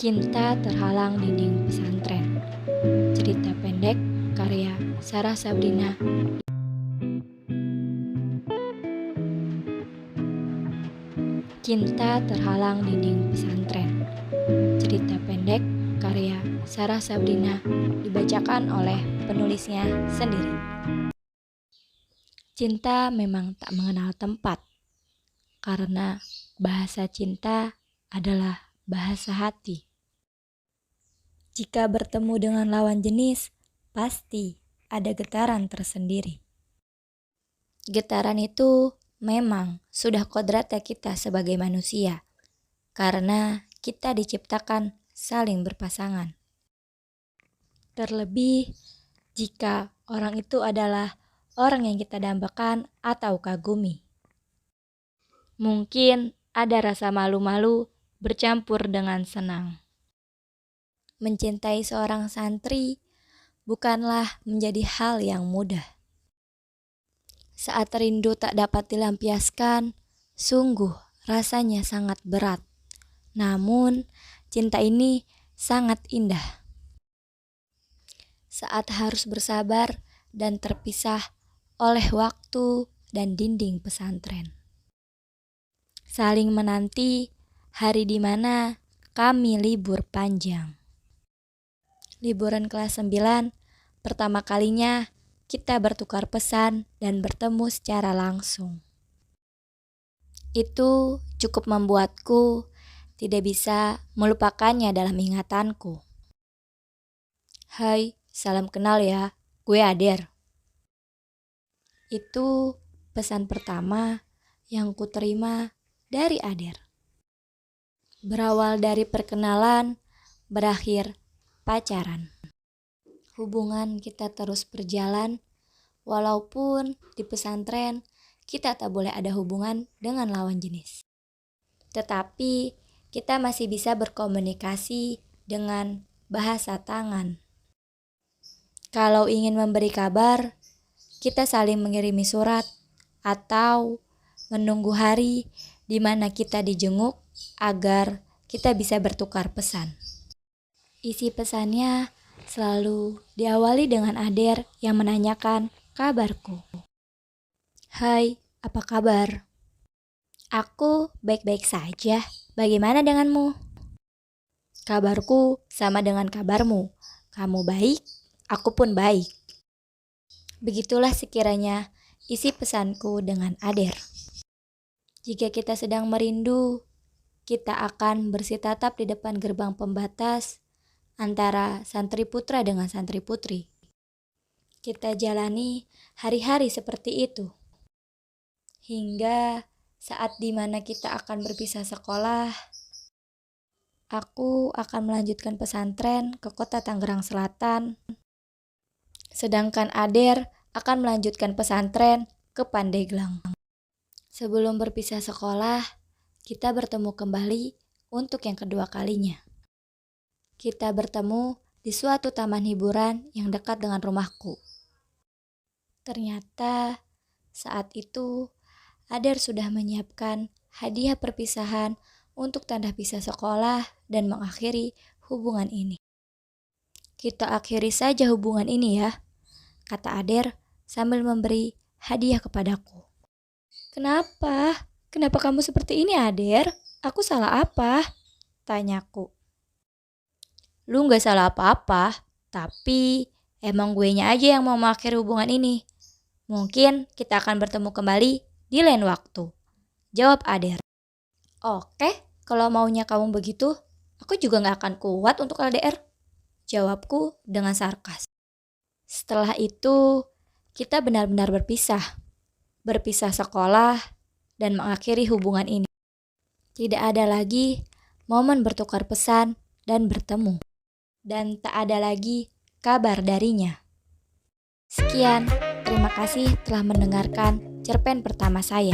Cinta Terhalang Dinding Pesantren. Cerita pendek karya Sarah Sabrina. Cinta Terhalang Dinding Pesantren. Cerita pendek karya Sarah Sabrina, dibacakan oleh penulisnya sendiri. Cinta memang tak mengenal tempat, karena bahasa cinta adalah bahasa hati. Jika bertemu dengan lawan jenis, pasti ada getaran tersendiri. Getaran itu memang sudah kodratnya kita sebagai manusia, karena kita diciptakan saling berpasangan. Terlebih jika orang itu adalah orang yang kita dambakan atau kagumi. Mungkin ada rasa malu-malu bercampur dengan senang. Mencintai seorang santri bukanlah menjadi hal yang mudah. Saat rindu tak dapat dilampiaskan, sungguh rasanya sangat berat. Namun, cinta ini sangat indah. Saat harus bersabar dan terpisah oleh waktu dan dinding pesantren. Saling menanti hari di mana kami libur panjang. Liburan kelas 9, pertama kalinya kita bertukar pesan dan bertemu secara langsung. Itu cukup membuatku tidak bisa melupakannya dalam ingatanku. Hai, salam kenal ya, gue Ader. Itu pesan pertama yang kuterima dari Ader. Berawal dari perkenalan, berakhir pacaran. Hubungan kita terus berjalan, walaupun di pesantren kita tak boleh ada hubungan dengan lawan jenis. Tetapi kita masih bisa berkomunikasi dengan bahasa tangan. Kalau ingin memberi kabar, kita saling mengirimi surat atau menunggu hari di mana kita dijenguk agar kita bisa bertukar pesan. Isi pesannya selalu diawali dengan Ader yang menanyakan kabarku. Hai, apa kabar? Aku baik-baik saja. Bagaimana denganmu? Kabarku sama dengan kabarmu. Kamu baik, aku pun baik. Begitulah sekiranya isi pesanku dengan Ader. Jika kita sedang merindu, kita akan bersitatap di depan gerbang pembatas antara santri putra dengan santri putri. Kita jalani hari-hari seperti itu. Hingga saat dimana kita akan berpisah sekolah, aku akan melanjutkan pesantren ke kota Tangerang Selatan. Sedangkan Ader akan melanjutkan pesantren ke Pandeglang. Sebelum berpisah sekolah, kita bertemu kembali untuk yang kedua kalinya. Kita bertemu di suatu taman hiburan yang dekat dengan rumahku. Ternyata saat itu Ader sudah menyiapkan hadiah perpisahan untuk tanda pisah sekolah dan mengakhiri hubungan ini. Kita akhiri saja hubungan ini ya, kata Ader sambil memberi hadiah kepadaku. Kenapa? Kenapa kamu seperti ini, Ader? Aku salah apa? Tanyaku. Lu gak salah apa-apa, tapi emang guenya aja yang mau mengakhiri hubungan ini. Mungkin kita akan bertemu kembali di lain waktu, jawab Ader. Oke, kalau maunya kamu begitu, aku juga gak akan kuat untuk LDR, jawabku dengan sarkas. Setelah itu, kita benar-benar berpisah sekolah dan mengakhiri hubungan ini. Tidak ada lagi momen bertukar pesan dan bertemu. Dan tak ada lagi kabar darinya. Sekian, terima kasih telah mendengarkan cerpen pertama saya.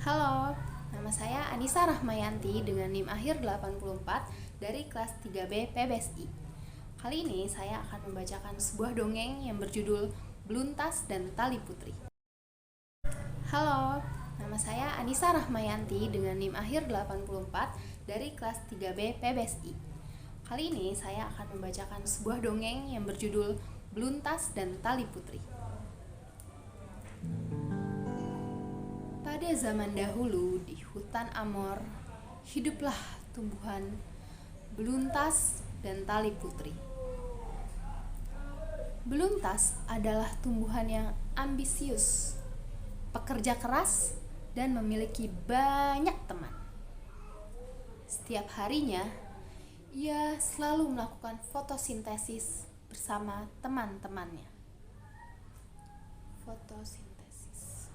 Halo, nama saya Anissa Rahmayanti dengan NIM akhir 84 dari kelas 3B PBSI. Kali ini saya akan membacakan sebuah dongeng yang berjudul Beluntas dan Tali Putri. Halo, nama saya Anissa Rahmayanti dengan NIM akhir 84 dari kelas 3B PBSI. Kali ini saya akan membacakan sebuah dongeng yang berjudul Beluntas dan Tali Putri. Pada zaman dahulu di hutan Amor, hiduplah tumbuhan beluntas dan tali putri. Beluntas adalah tumbuhan yang ambisius, pekerja keras, dan memiliki banyak teman. Setiap harinya, ia selalu melakukan fotosintesis bersama teman-temannya. Fotosintesis.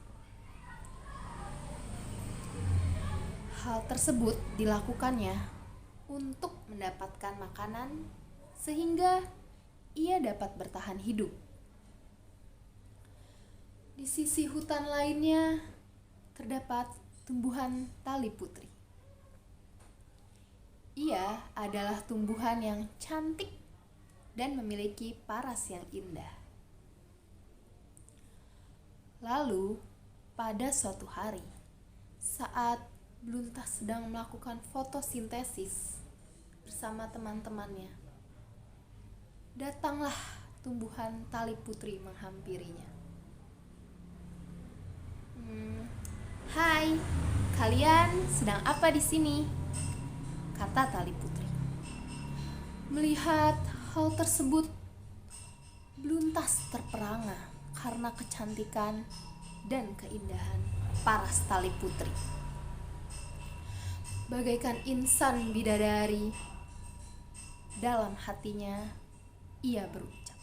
Hal tersebut dilakukannya untuk mendapatkan makanan sehingga ia dapat bertahan hidup. Di sisi hutan lainnya terdapat tumbuhan tali putri. Ia adalah tumbuhan yang cantik dan memiliki paras yang indah. Lalu, pada suatu hari, saat Beluntas sedang melakukan fotosintesis bersama teman-temannya, datanglah tumbuhan tali putri menghampirinya. "Hai, kalian sedang apa di sini?" kata tali putri. Melihat hal tersebut, Beluntas terperangah karena kecantikan dan keindahan paras tali putri. Bagaikan insan bidadari, dalam hatinya ia berucap,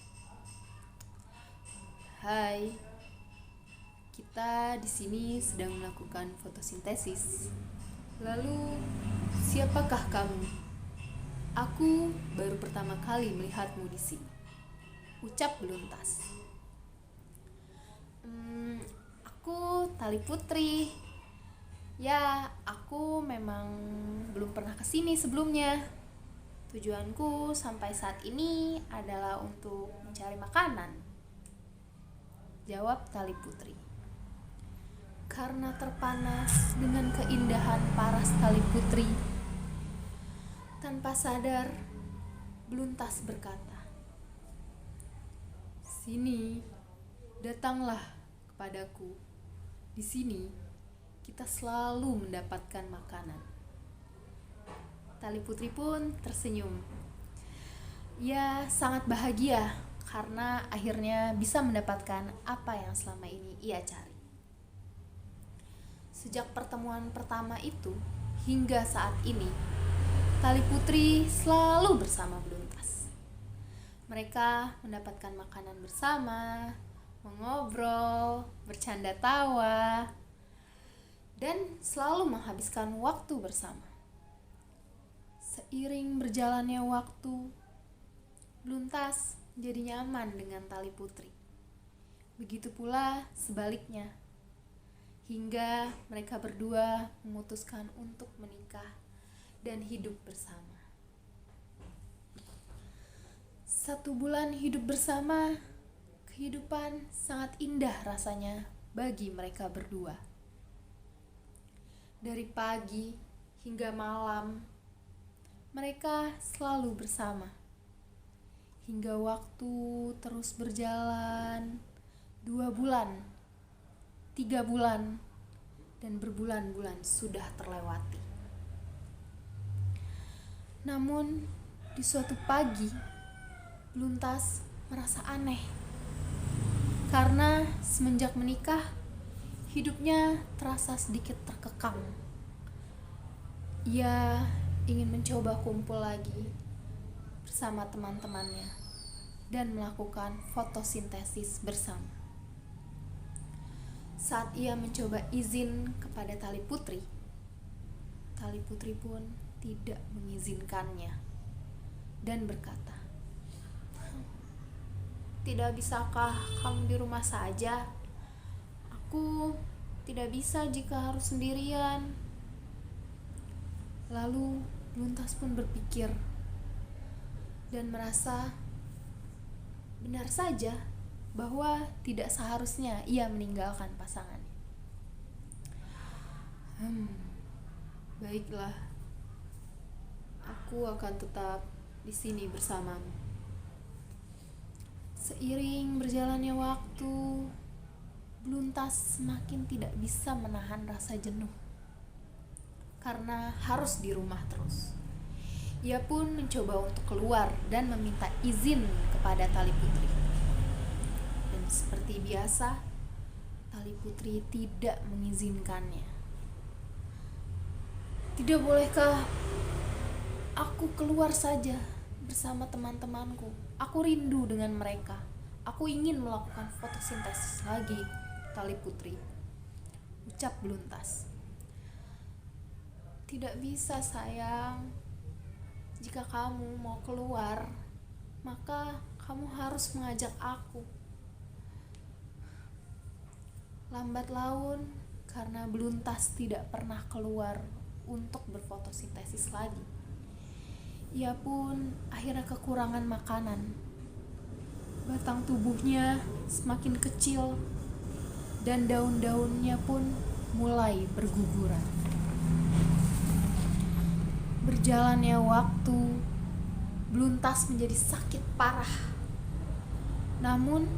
"Hai, kita di sini sedang melakukan fotosintesis. Lalu, siapakah kamu? Aku baru pertama kali melihatmu di sini," ucap Beluntas. Aku tali putri. Ya, aku memang belum pernah kesini sebelumnya. Tujuanku sampai saat ini adalah untuk mencari makanan," jawab tali putri. Karena terpanas dengan keindahan paras tali putri, tanpa sadar Beluntas berkata, "Sini, datanglah kepadaku. Di sini kita selalu mendapatkan makanan." Tali putri pun tersenyum. Ia sangat bahagia karena akhirnya bisa mendapatkan apa yang selama ini ia cari. Sejak pertemuan pertama itu hingga saat ini, tali putri selalu bersama Beluntas. Mereka mendapatkan makanan bersama, mengobrol, bercanda tawa, dan selalu menghabiskan waktu bersama. Seiring berjalannya waktu, Beluntas menjadi nyaman dengan tali putri. Begitu pula sebaliknya, hingga mereka berdua memutuskan untuk menikah dan hidup bersama. 1 bulan hidup bersama, kehidupan sangat indah rasanya bagi mereka berdua. Dari pagi hingga malam, mereka selalu bersama. Hingga waktu terus berjalan, 2 bulan, 3 bulan, dan berbulan-bulan sudah terlewati. Namun, di suatu pagi, Beluntas merasa aneh. Karena semenjak menikah, hidupnya terasa sedikit terkekang. Ia ingin mencoba kumpul lagi bersama teman-temannya dan melakukan fotosintesis bersama. Saat ia mencoba izin kepada tali putri pun tidak mengizinkannya dan berkata, "Tidak bisakah kamu di rumah saja? Aku tidak bisa jika harus sendirian." Lalu Beluntas pun berpikir dan merasa benar saja bahwa tidak seharusnya ia meninggalkan pasangannya. Baiklah, aku akan tetap di sini bersamamu. Seiring berjalannya waktu, Beluntas semakin tidak bisa menahan rasa jenuh karena harus di rumah terus. Ia pun mencoba untuk keluar dan meminta izin kepada Tali Putri. Dan seperti biasa, Tali Putri tidak mengizinkannya. Tidak bolehkah aku keluar saja bersama teman-temanku? Aku rindu dengan mereka. Aku ingin melakukan fotosintesis lagi, Tali Putri, ucap Beluntas. Tidak bisa, sayang. Jika kamu mau keluar, maka kamu harus mengajak aku. Lambat laun karena Beluntas tidak pernah keluar untuk berfotosintesis lagi. Ia pun akhirnya kekurangan makanan. Batang tubuhnya semakin kecil dan daun-daunnya pun mulai berguguran. Berjalannya waktu, Beluntas menjadi sakit parah. Namun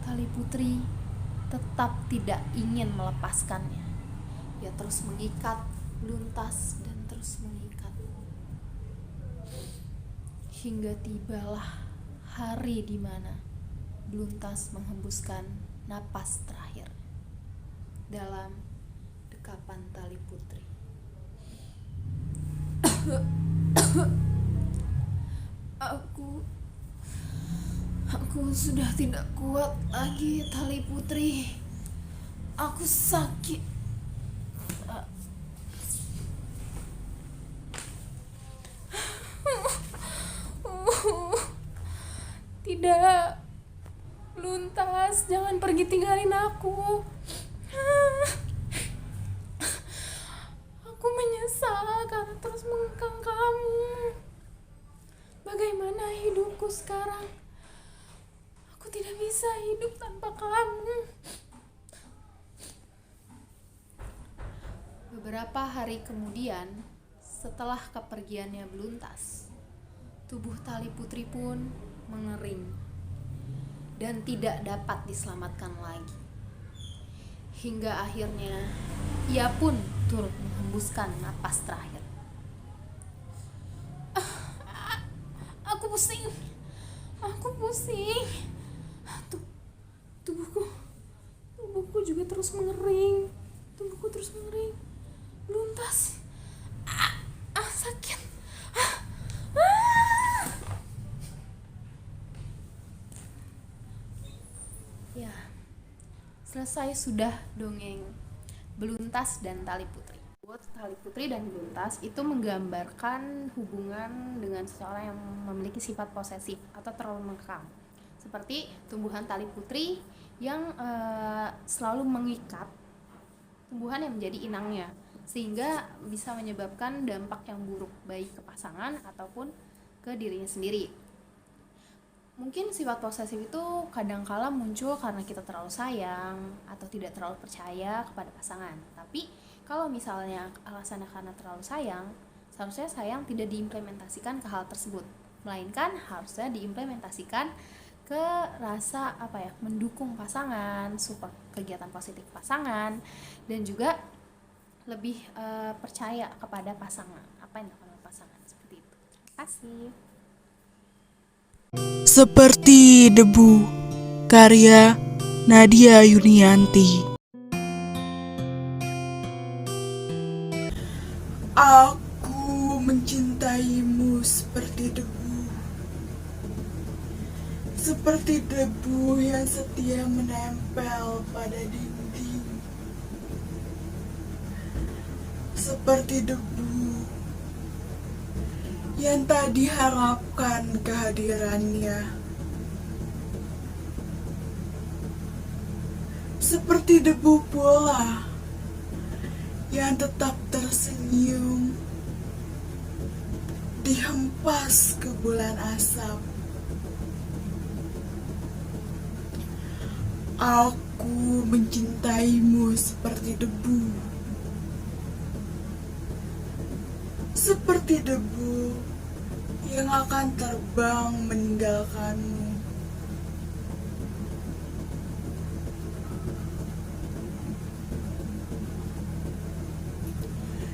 Tali Putri tetap tidak ingin melepaskannya. Ia terus mengikat Beluntas dan terus mengikat. Hingga tibalah hari di mana Beluntas menghembuskan napas terakhir dalam dekapan Tali Putri. Aku sudah tidak kuat lagi, Tali Putri. Aku sakit. Tidak, Beluntas, jangan pergi tinggalin aku. Aku menyesal karena terus mengekang kamu. Bagaimana hidupku sekarang? Aku tidak bisa hidup tanpa kamu. Beberapa hari kemudian, setelah kepergiannya Beluntas, tubuh Tali Putri pun mengering dan tidak dapat diselamatkan lagi. Hingga akhirnya ia pun turut menghembuskan napas terakhir. Aku pusing. Tubuhku juga terus mengering. Beluntas. Sakit. Ya, selesai sudah dongeng Beluntas dan Tali Putri. Tali Putri dan Beluntas itu menggambarkan hubungan dengan seseorang yang memiliki sifat posesif atau terlalu mengekang, seperti tumbuhan Tali Putri yang selalu mengikat tumbuhan yang menjadi inangnya, sehingga bisa menyebabkan dampak yang buruk baik ke pasangan ataupun ke dirinya sendiri. Mungkin sifat posesif itu kadangkala muncul karena kita terlalu sayang atau tidak terlalu percaya kepada pasangan. Tapi kalau misalnya alasannya karena terlalu sayang, seharusnya sayang tidak diimplementasikan ke hal tersebut, melainkan harusnya diimplementasikan ke rasa mendukung pasangan, support kegiatan positif pasangan, dan juga lebih percaya kepada pasangan, apa yang dilakukan oleh pasangan, seperti itu. Terima kasih. Seperti Debu, karya Nadia Yunianti. Aku mencintaimu seperti debu yang setia menempel pada dinding, seperti debu yang tak diharapkan kehadirannya, seperti debu pula yang tetap tersenyum dihempas ke bulan asap. Aku mencintaimu seperti debu seperti debu yang akan terbang meninggalkanmu.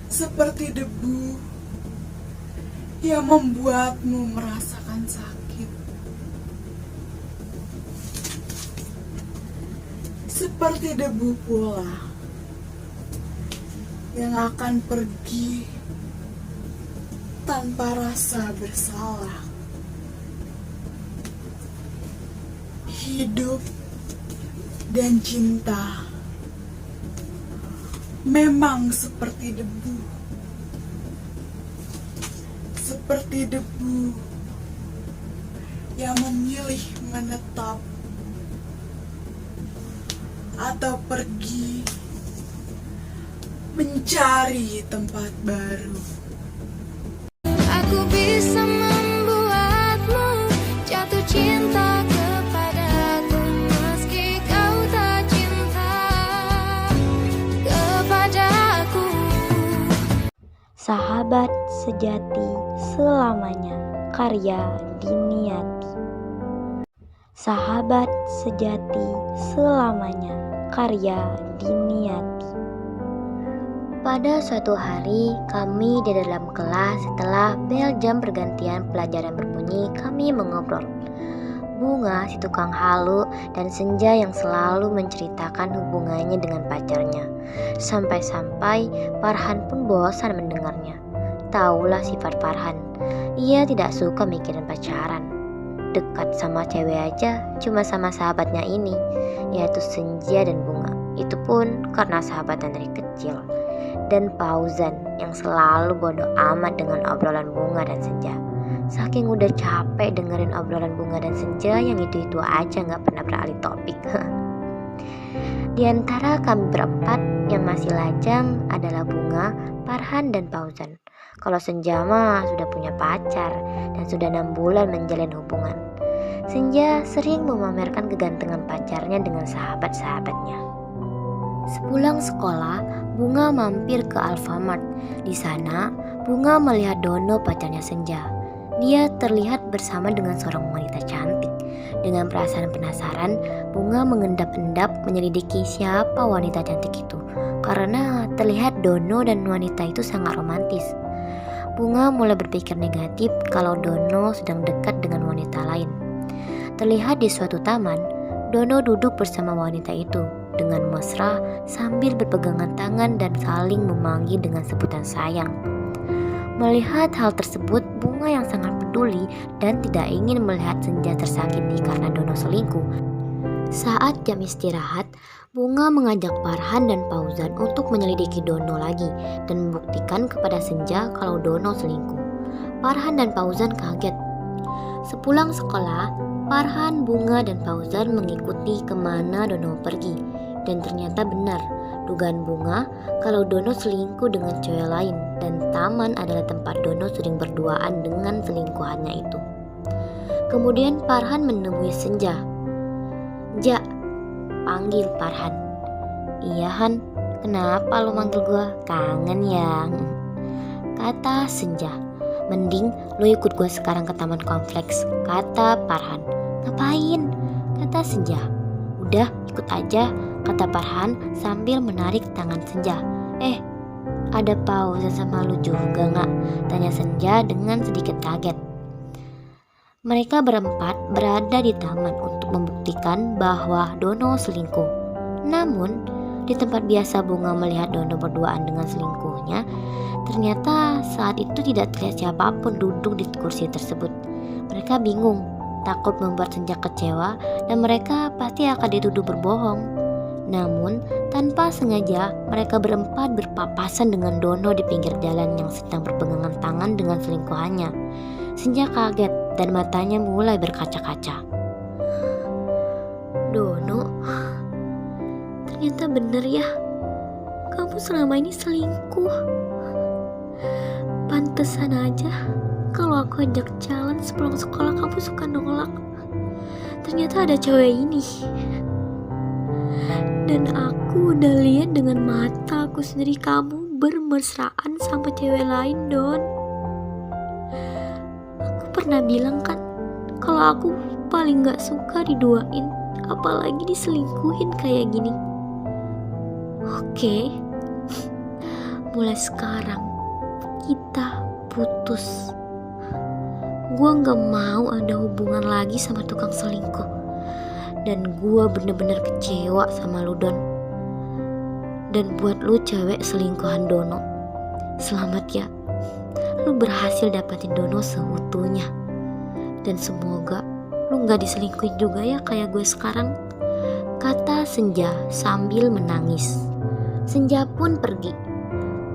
Seperti debu yang membuatmu merasakan sakit. Seperti debu pula yang akan pergi tanpa rasa bersalah. Hidup dan cinta memang seperti debu. Seperti debu yang memilih menetap atau pergi mencari tempat baru. Aku bisa membuatmu jatuh cinta kepadaku meski kau tak cinta kepadaku. Sahabat sejati selamanya, karya Diniati. Sahabat sejati selamanya, karya Diniati. Pada suatu hari, kami di dalam kelas setelah bel jam pergantian pelajaran berbunyi, kami mengobrol. Bunga, si tukang halu, dan Senja yang selalu menceritakan hubungannya dengan pacarnya. Sampai-sampai Farhan pun bosan mendengarnya. Taulah sifat Farhan, ia tidak suka mikirin pacaran. Dekat sama cewek aja cuma sama sahabatnya ini, yaitu Senja dan Bunga. Itu pun karena sahabatan dari kecil. Dan Fauzan yang selalu bodoh amat dengan obrolan Bunga dan Senja. Saking udah capek dengerin obrolan Bunga dan Senja yang itu-itu aja gak pernah beralih topik. Di antara kami berempat yang masih lajang adalah Bunga, Farhan, dan Fauzan. Kalau Senja mah sudah punya pacar dan sudah 6 bulan menjalin hubungan. Senja sering memamerkan kegantengan pacarnya dengan sahabat-sahabatnya. Sepulang sekolah, Bunga mampir ke Alfamart. Di sana, Bunga melihat Dono, pacarnya Senja. Dia terlihat bersama dengan seorang wanita cantik. Dengan perasaan penasaran, Bunga mengendap-endap menyelidiki siapa wanita cantik itu. Karena terlihat Dono dan wanita itu sangat romantis. Bunga mulai berpikir negatif kalau Dono sedang dekat dengan wanita lain. Terlihat di suatu taman, Dono duduk bersama wanita itu dengan mesra sambil berpegangan tangan dan saling memanggil dengan sebutan sayang. Melihat hal tersebut, Bunga yang sangat peduli dan tidak ingin melihat Senja tersakiti karena Dono selingkuh. Saat jam istirahat, Bunga mengajak Farhan dan Fauzan untuk menyelidiki Dono lagi dan membuktikan kepada Senja kalau Dono selingkuh. Farhan dan Fauzan kaget. Sepulang sekolah, Farhan, Bunga, dan Fauzan mengikuti kemana Dono pergi. Dan ternyata benar, dugaan Bunga kalau Dono selingkuh dengan cewek lain dan taman adalah tempat Dono sering berduaan dengan selingkuhannya itu. Kemudian Farhan menemui Senja. "Ja," panggil Farhan. "Iya Han, kenapa lo manggil gue? Kangen ya?" kata Senja. "Mending lo ikut gue sekarang ke taman kompleks," kata Farhan. "Ngapain?" kata Senja. "Udah ikut aja," kata Farhan sambil menarik tangan Senja. Ada Fauzan sama lu juga gak?" tanya Senja dengan sedikit kaget. Mereka berempat berada di taman untuk membuktikan bahwa Dono selingkuh. Namun, di tempat biasa Bunga melihat Dono berduaan dengan selingkuhnya, ternyata saat itu tidak terlihat siapapun duduk di kursi tersebut. Mereka bingung, takut membuat Senja kecewa, dan mereka pasti akan dituduh berbohong. Namun, tanpa sengaja, mereka berempat berpapasan dengan Dono di pinggir jalan yang sedang berpegangan tangan dengan selingkuhannya. Senja kaget dan matanya mulai berkaca-kaca. "Dono, ternyata benar ya, kamu selama ini selingkuh. Pantesan aja kalau aku ajak jalan sepulang sekolah kamu suka nolak. Ternyata ada cewek ini. Dan aku udah lihat dengan mata aku sendiri kamu bermesraan sama cewek lain, Don." pernah bilang kan kalau aku paling gak suka diduain, apalagi diselingkuhin kayak gini. Oke, mulai sekarang kita putus. Gue gak mau ada hubungan lagi sama tukang selingkuh. Dan gue bener-bener kecewa sama lu, Don. Dan buat lu cewek selingkuhan Dono, selamat ya, lu berhasil dapetin Dono seutuhnya. Dan semoga lu gak diselingkuhin juga ya kayak gue sekarang, kata Senja sambil menangis. Senja pun pergi.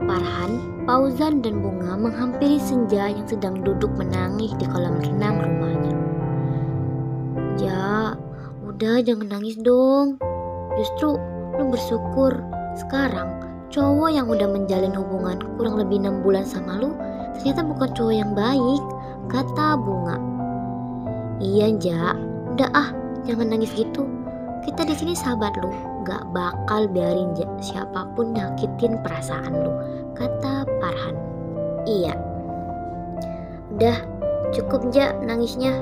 Farhan, Fauzan, dan Bunga menghampiri Senja yang sedang duduk menangis di kolam renang rumahnya. Ya, udah jangan nangis dong. Justru lu bersyukur sekarang cowok yang udah menjalin hubungan kurang lebih 6 bulan sama lu ternyata bukan cowok yang baik, kata Bunga. Iya, Ja, udah jangan nangis gitu. Kita di sini sahabat lu, gak bakal biarin siapapun nyakitin perasaan lu, kata Farhan. Iya, udah cukup Ja nangisnya.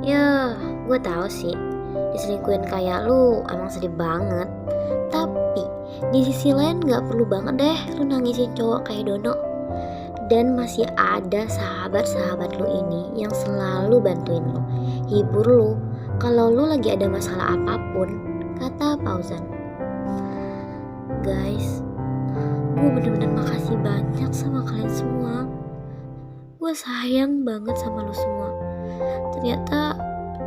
Ya, gue tahu sih diselingkuhin kayak lu emang sedih banget. Tapi di sisi lain gak perlu banget deh lu nangisin cowok kayak Dono. Dan masih ada sahabat-sahabat lu ini yang selalu bantuin lu, hibur lu kalau lu lagi ada masalah apapun, kata Fauzan. Guys, gue bener-bener makasih banyak sama kalian semua. Gue sayang banget sama lu semua. Ternyata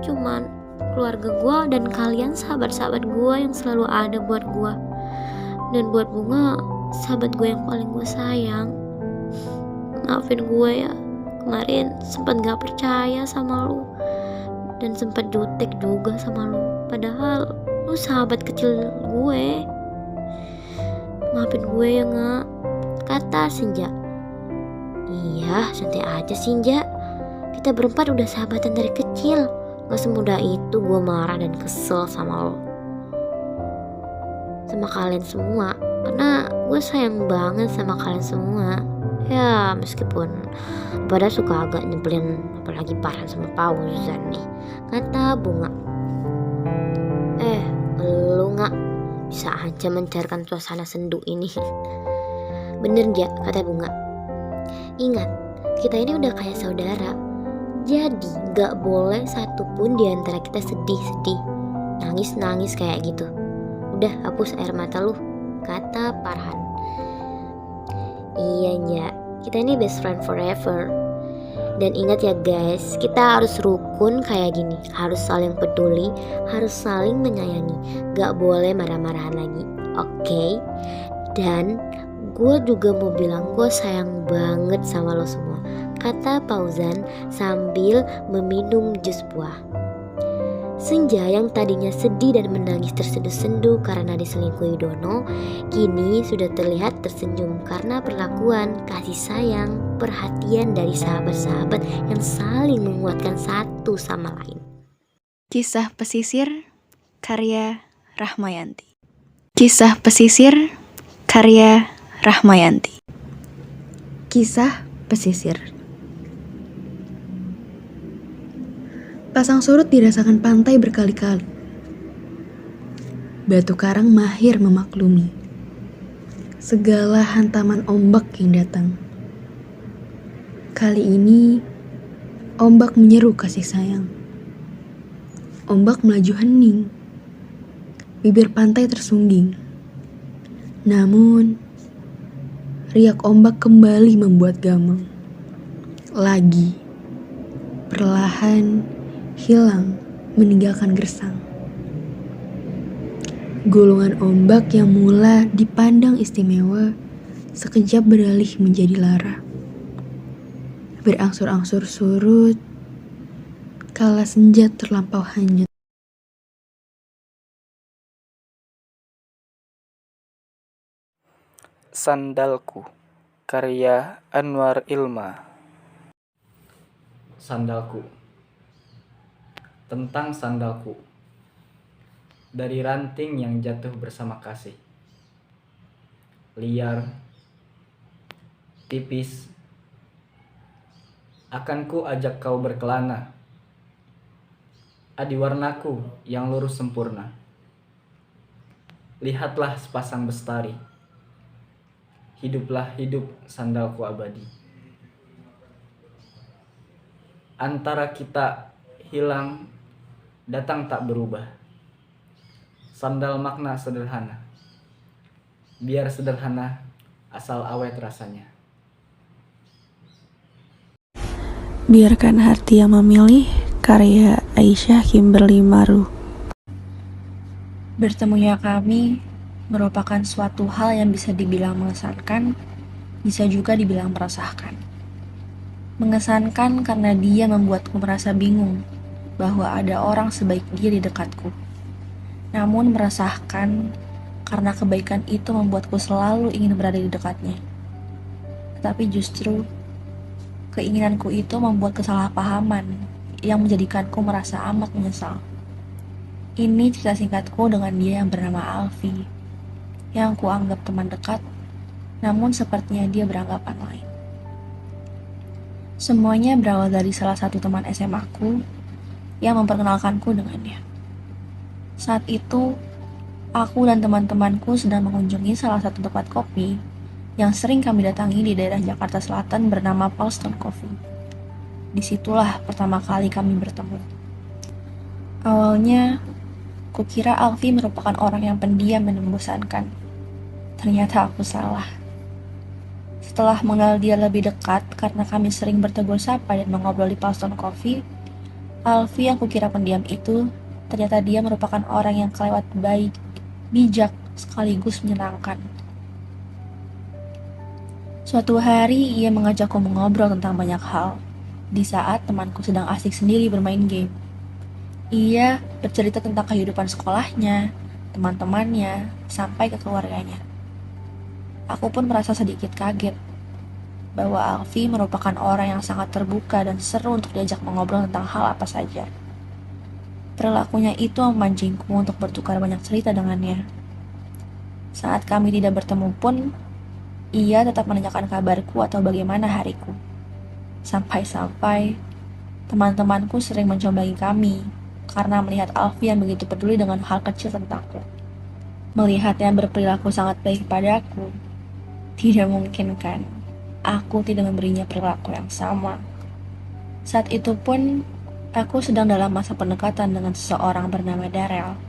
cuman keluarga gue dan kalian sahabat-sahabat gue yang selalu ada buat gue. Dan buat Bunga, sahabat gue yang paling gue sayang. Maafin gue ya, kemarin sempat gak percaya sama lu dan sempat jutek juga sama lu, padahal lu sahabat kecil gue. Maafin gue ya nggak, kata Senja. Iya, santai aja Senja, kita berempat udah sahabatan dari kecil. Gak semudah itu gue marah dan kesel sama lo, sama kalian semua, karena gue sayang banget sama kalian semua. Ya meskipun pada suka agak nyebelin, apalagi Farhan sama Fauzan nih, kata Bunga. Lu nggak bisa aja mencairkan suasana sendu ini. Bener ya, kata Bunga. Ingat, kita ini udah kayak saudara. Jadi gak boleh satupun di antara kita sedih-sedih, nangis-nangis kayak gitu. Udah hapus air mata lu, kata Farhan. Iya ya, kita ini best friend forever. Dan ingat ya guys, kita harus rukun kayak gini, harus saling peduli, harus saling menyayangi, gak boleh marah-marahan lagi, oke? Dan gue juga mau bilang gue sayang banget sama lo semua, kata Fauzan sambil meminum jus buah. Senja yang tadinya sedih dan menangis tersendu-sendu karena diselingkuhi Dono, kini sudah terlihat tersenyum karena perlakuan, kasih sayang, perhatian dari sahabat-sahabat yang saling menguatkan satu sama lain. Kisah Pesisir, karya Rahmayanti. Kisah Pesisir, karya Rahmayanti. Kisah Pesisir. Pasang surut dirasakan pantai berkali-kali. Batu karang mahir memaklumi segala hantaman ombak yang datang. Kali ini, ombak menyeru kasih sayang. Ombak melaju hening. Bibir pantai tersungging. Namun, riak ombak kembali membuat gamang. Lagi, perlahan hilang meninggalkan gersang. Gulungan ombak yang mula dipandang istimewa sekejap beralih menjadi lara. Berangsur-angsur surut kala senja terlampau hanyut. Sandalku, karya Anwar Ilma. Sandalku. Tentang sandalku, dari ranting yang jatuh bersama kasih, liar, tipis, akan ku ajak kau berkelana. Adiwarnaku yang lurus sempurna. Lihatlah sepasang bestari. Hiduplah hidup sandalku abadi. Antara kita hilang, datang tak berubah. Sandal makna sederhana. Biar sederhana, asal awet rasanya. Biarkan hati yang memilih, karya Aisyah Kimberly Maru. Bertemunya kami merupakan suatu hal yang bisa dibilang mengesankan, bisa juga dibilang meresahkan. Mengesankan karena dia membuatku merasa bingung bahwa ada orang sebaik dia di dekatku. Namun meresahkan karena kebaikan itu membuatku selalu ingin berada di dekatnya. Tetapi justru keinginanku itu membuat kesalahpahaman yang menjadikanku merasa amat menyesal. Ini cerita singkatku dengan dia yang bernama Alfi, yang kuanggap teman dekat, namun sepertinya dia beranggapan lain. Semuanya berawal dari salah satu teman SMA-ku yang memperkenalkanku dengannya. Saat itu, aku dan teman-temanku sedang mengunjungi salah satu tempat kopi yang sering kami datangi di daerah Jakarta Selatan bernama Palston Coffee. Disitulah pertama kali kami bertemu. Awalnya, kukira Alfi merupakan orang yang pendiam dan membosankan. Ternyata aku salah. Setelah mengenal dia lebih dekat karena kami sering bertegur sapa dan mengobrol di Palston Coffee, Alfi yang kukira pendiam itu ternyata dia merupakan orang yang kelewat baik, bijak, sekaligus menyenangkan. Suatu hari ia mengajakku mengobrol tentang banyak hal, di saat temanku sedang asik sendiri bermain game. Ia bercerita tentang kehidupan sekolahnya, teman-temannya, sampai ke keluarganya. Aku pun merasa sedikit kaget bahwa Alfi merupakan orang yang sangat terbuka dan seru untuk diajak mengobrol tentang hal apa saja. Perilakunya itu memancingku untuk bertukar banyak cerita dengannya. Saat kami tidak bertemu pun, ia tetap menanyakan kabarku atau bagaimana hariku. Sampai-sampai teman-temanku sering mencobai kami karena melihat Alfi yang begitu peduli dengan hal kecil tentangku. Melihatnya berperilaku sangat baik padaku, tidak mungkin kan aku tidak memberinya perilaku yang sama. Saat itu pun aku sedang dalam masa pendekatan dengan seseorang bernama Darel.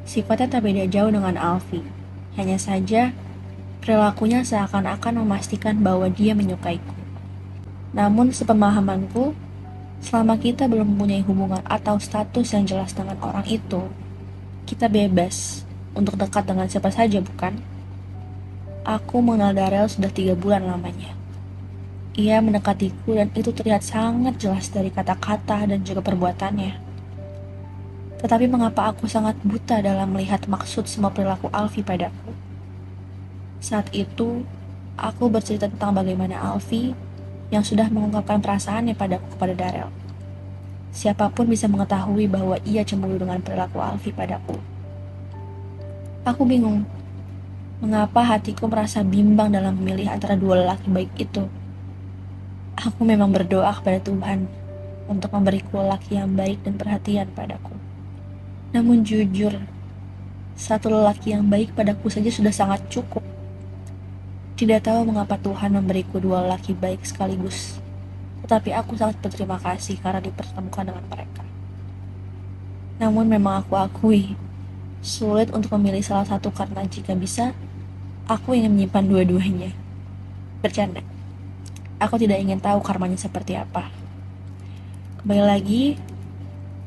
Sifatnya tak beda jauh dengan Alfi, hanya saja perilakunya seakan-akan memastikan bahwa dia menyukaiku. Namun sepemahamanku, selama kita belum mempunyai hubungan atau status yang jelas dengan orang itu, kita bebas untuk dekat dengan siapa saja, bukan? Aku mengenal Darel sudah 3 bulan lamanya. Ia mendekatiku dan itu terlihat sangat jelas dari kata-kata dan juga perbuatannya. Tetapi mengapa aku sangat buta dalam melihat maksud semua perilaku Alfi padaku? Saat itu, aku bercerita tentang bagaimana Alfi yang sudah mengungkapkan perasaannya padaku kepada Darel. Siapapun bisa mengetahui bahwa ia cemburu dengan perilaku Alfi padaku. Aku bingung. Mengapa hatiku merasa bimbang dalam memilih antara dua lelaki baik itu? Aku memang berdoa kepada Tuhan untuk memberiku lelaki yang baik dan perhatian padaku. Namun jujur, satu lelaki yang baik padaku saja sudah sangat cukup. Tidak tahu mengapa Tuhan memberiku 2 lelaki baik sekaligus, tetapi aku sangat berterima kasih karena dipertemukan dengan mereka. Namun memang aku akui, sulit untuk memilih salah satu karena jika bisa, aku ingin menyimpan dua-duanya. Bercanda. Aku tidak ingin tahu karmanya seperti apa. Kembali lagi,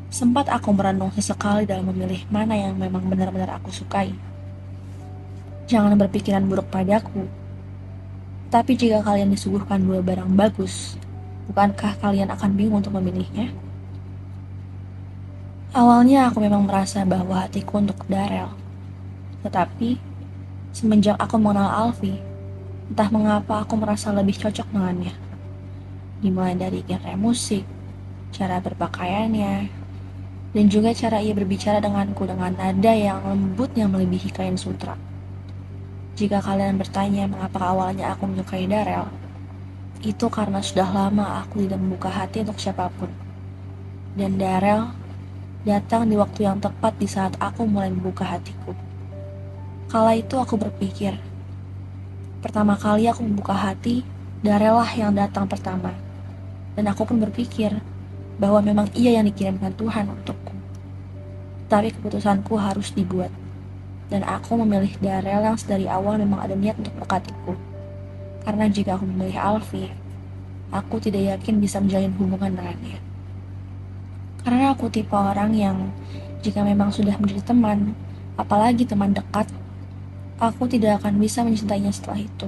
sempat aku merenung sesekali dalam memilih mana yang memang benar-benar aku sukai. Jangan berpikiran buruk padaku. Tapi jika kalian disuguhkan 2 barang bagus, bukankah kalian akan bingung untuk memilihnya? Awalnya aku memang merasa bahwa hatiku untuk Darel. Tetapi, semenjak aku mengenal Alfi, entah mengapa aku merasa lebih cocok dengannya. Dimulai dari genre musik, cara berpakaiannya, dan juga cara ia berbicara denganku dengan nada yang lembut yang melebihi kain sutra. Jika kalian bertanya mengapa awalnya aku menyukai Darel, Itu karena sudah lama aku tidak membuka hati untuk siapapun. Dan Darel datang di waktu yang tepat di saat aku mulai membuka hatiku. Kala itu aku berpikir, pertama kali aku membuka hati, Darel lah yang datang pertama. Dan aku pun berpikir bahwa memang ia yang dikirimkan Tuhan untukku. Tapi keputusanku harus dibuat. Dan aku memilih Darel yang dari awal memang ada niat untuk mendekatiku. Karena jika aku memilih Alfi, aku tidak yakin bisa menjalin hubungan dengannya. Karena aku tipe orang yang jika memang sudah menjadi teman, apalagi teman dekat, aku tidak akan bisa mencintainya setelah itu.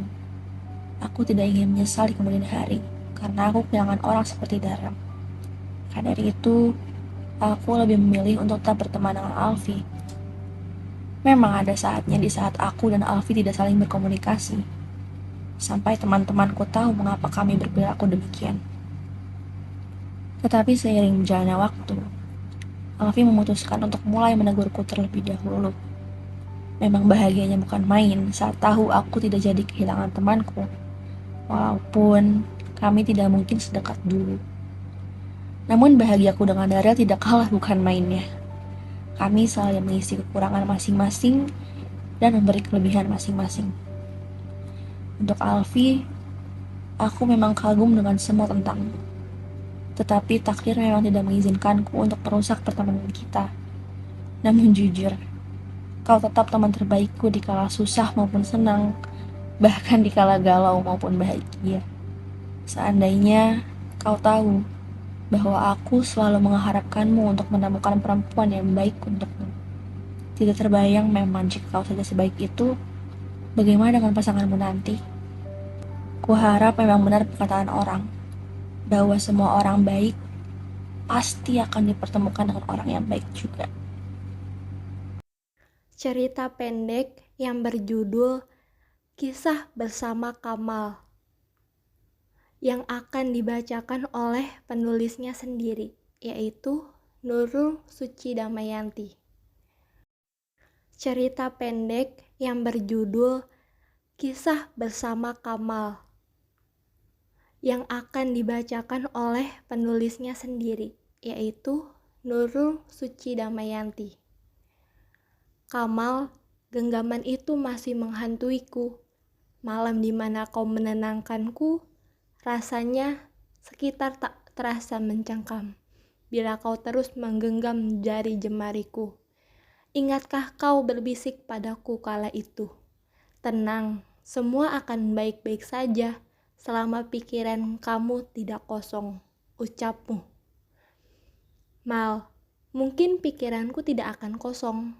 Aku tidak ingin menyesal di kemudian hari, karena aku kehilangan orang seperti Darel. Karena dari itu, aku lebih memilih untuk tetap berteman dengan Alfi. Memang ada saatnya di saat aku dan Alfi tidak saling berkomunikasi. Sampai teman-temanku tahu mengapa kami berperilaku demikian. Tetapi seiring berjalannya waktu, Alfi memutuskan untuk mulai menegurku terlebih dahulu. Memang bahagianya bukan main saat tahu aku tidak jadi kehilangan temanku. Walaupun kami tidak mungkin sedekat dulu. Namun bahagiaku dengan Darel tidak kalah bukan mainnya. Kami saling mengisi kekurangan masing-masing dan memberi kelebihan masing-masing. Untuk Alfi, aku memang kagum dengan semua tentangmu. Tetapi takdir memang tidak mengizinkanku untuk merusak pertemanan kita. Namun jujur, kau tetap teman terbaikku di kala susah maupun senang, bahkan di kala galau maupun bahagia. Seandainya kau tahu bahwa aku selalu mengharapkanmu untuk menemukan perempuan yang baik untukmu. Tidak terbayang memang jika kau saja sebaik itu, bagaimana dengan pasanganmu nanti? Kuharap memang benar perkataan orang, bahwa semua orang baik pasti akan dipertemukan dengan orang yang baik juga. Cerita pendek yang berjudul Kisah Bersama Kamal, yang akan dibacakan oleh penulisnya sendiri, yaitu Nurul Suci Damayanti. Cerita pendek yang berjudul Kisah Bersama Kamal, yang akan dibacakan oleh penulisnya sendiri, yaitu Nurul Suci Damayanti. Kamal, genggaman itu masih menghantuiku. Malam di mana kau menenangkanku, rasanya sekitar tak terasa mencengkam. Bila kau terus menggenggam jari jemariku, ingatkah kau berbisik padaku kala itu? Tenang, semua akan baik-baik saja selama pikiran kamu tidak kosong, ucapmu. Mal, mungkin pikiranku tidak akan kosong,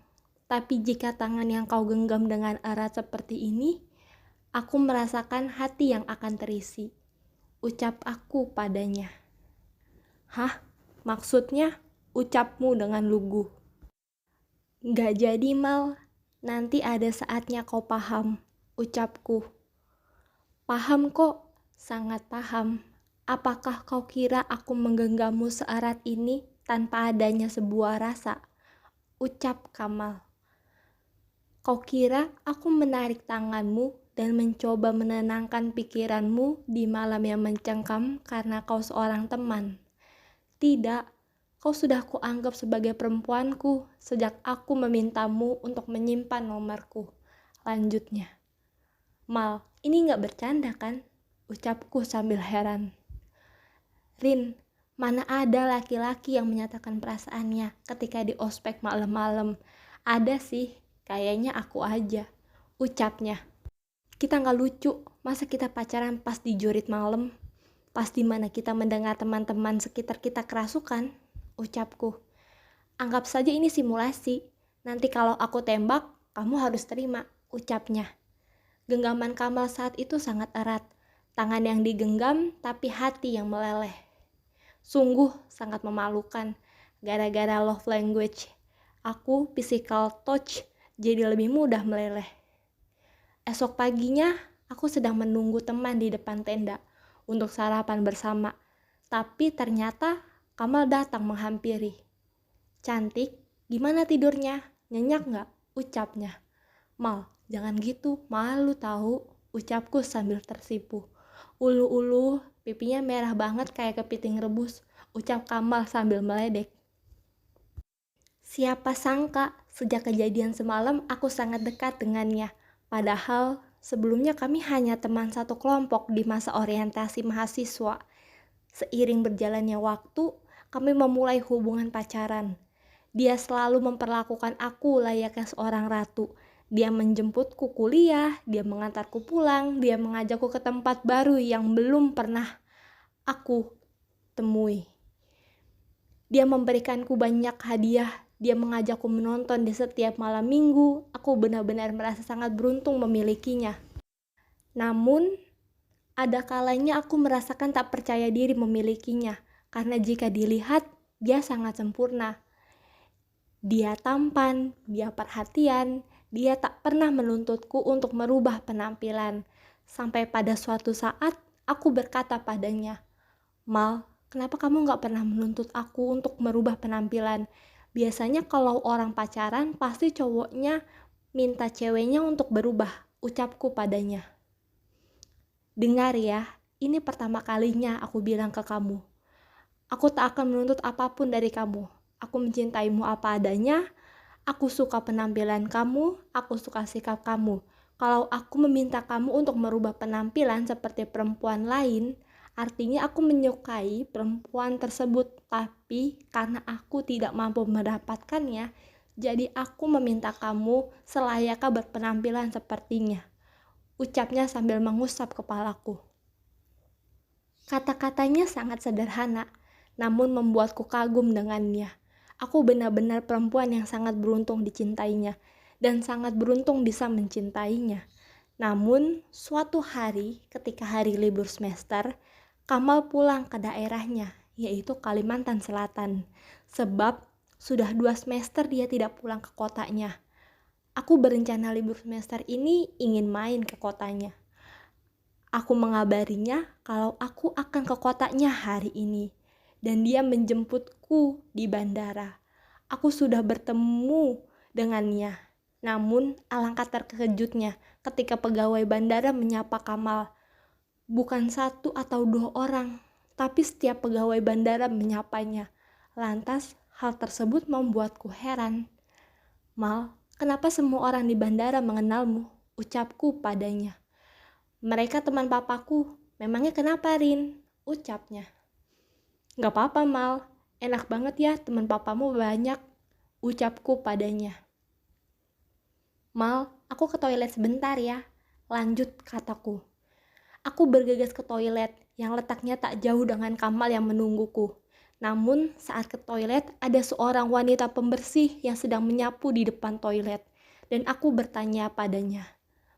tapi jika tangan yang kau genggam dengan erat seperti ini, aku merasakan hati yang akan terisi, ucap aku padanya. Hah? Maksudnya ucapmu dengan lugu. Gak jadi Mal, nanti ada saatnya kau paham, ucapku. Paham kok, sangat paham. Apakah kau kira aku menggenggammu seerat ini tanpa adanya sebuah rasa? Ucap Kamal. Kau kira aku menarik tanganmu dan mencoba menenangkan pikiranmu di malam yang mencengkam karena kau seorang teman? Tidak, kau sudah kuanggap sebagai perempuanku sejak aku memintamu untuk menyimpan nomorku. Lanjutnya. Mal, ini gak bercanda kan? Ucapku sambil heran. Rin, mana ada laki-laki yang menyatakan perasaannya ketika di ospek malam-malam? Ada sih, kayaknya aku aja, ucapnya. Kita gak lucu, masa kita pacaran pas di jurit malam? Pas dimana kita mendengar teman-teman sekitar kita kerasukan, ucapku. Anggap saja ini simulasi, nanti kalau aku tembak, kamu harus terima, ucapnya. Genggaman Kamal saat itu sangat erat, tangan yang digenggam tapi hati yang meleleh. Sungguh sangat memalukan, gara-gara love language, aku physical touch jadi lebih mudah meleleh. Esok paginya, aku sedang menunggu teman di depan tenda untuk sarapan bersama, tapi ternyata Kamal datang menghampiri. Cantik, gimana tidurnya? Nyenyak gak? Ucapnya. Mal, jangan gitu, malu tahu, ucapku sambil tersipu. Ulu-ulu, pipinya merah banget kayak kepiting rebus, ucap Kamal sambil meledek. Siapa sangka, sejak kejadian semalam aku sangat dekat dengannya. Padahal sebelumnya kami hanya teman satu kelompok di masa orientasi mahasiswa. Seiring berjalannya waktu, kami memulai hubungan pacaran. Dia selalu memperlakukan aku layaknya seorang ratu. Dia menjemputku kuliah, dia mengantarku pulang, dia mengajakku ke tempat baru yang belum pernah aku temui. Dia memberikanku banyak hadiah, dia mengajakku menonton di setiap malam minggu. Aku benar-benar merasa sangat beruntung memilikinya. Namun, ada kalanya aku merasakan tak percaya diri memilikinya, karena jika dilihat, dia sangat sempurna. Dia tampan, dia perhatian, dia tak pernah menuntutku untuk merubah penampilan. Sampai pada suatu saat, aku berkata padanya, "Mal, kenapa kamu gak pernah menuntut aku untuk merubah penampilan? Biasanya kalau orang pacaran, pasti cowoknya minta ceweknya untuk berubah," ucapku padanya. "Dengar ya, ini pertama kalinya aku bilang ke kamu. Aku tak akan menuntut apapun dari kamu. Aku mencintaimu apa adanya. Aku suka penampilan kamu, aku suka sikap kamu. Kalau aku meminta kamu untuk merubah penampilan seperti perempuan lain, artinya aku menyukai perempuan tersebut. Tapi karena aku tidak mampu mendapatkannya, jadi aku meminta kamu selayaknya berpenampilan sepertinya," ucapnya sambil mengusap kepalaku. Kata-katanya sangat sederhana, namun membuatku kagum dengannya. Aku benar-benar perempuan yang sangat beruntung dicintainya, dan sangat beruntung bisa mencintainya. Namun, suatu hari ketika hari libur semester, Kamal pulang ke daerahnya, yaitu Kalimantan Selatan. Sebab sudah 2 semester dia tidak pulang ke kotanya. Aku berencana libur semester ini ingin main ke kotanya. Aku mengabarinya kalau aku akan ke kotanya hari ini, dan dia menjemputku di bandara. Aku sudah bertemu dengannya. Namun alangkah terkejutnya ketika pegawai bandara menyapa Kamal. Bukan 1 atau 2 orang, tapi setiap pegawai bandara menyapanya. Lantas hal tersebut membuatku heran. "Mal, kenapa semua orang di bandara mengenalmu?" ucapku padanya. "Mereka teman papaku. Memangnya kenapa, Rin?" ucapnya. "Gak apa-apa, Mal. Enak banget ya teman papamu banyak," ucapku padanya. "Mal, aku ke toilet sebentar ya," lanjut kataku. Aku bergegas ke toilet yang letaknya tak jauh dengan Kamal yang menungguku. Namun saat ke toilet ada seorang wanita pembersih yang sedang menyapu di depan toilet. Dan aku bertanya padanya,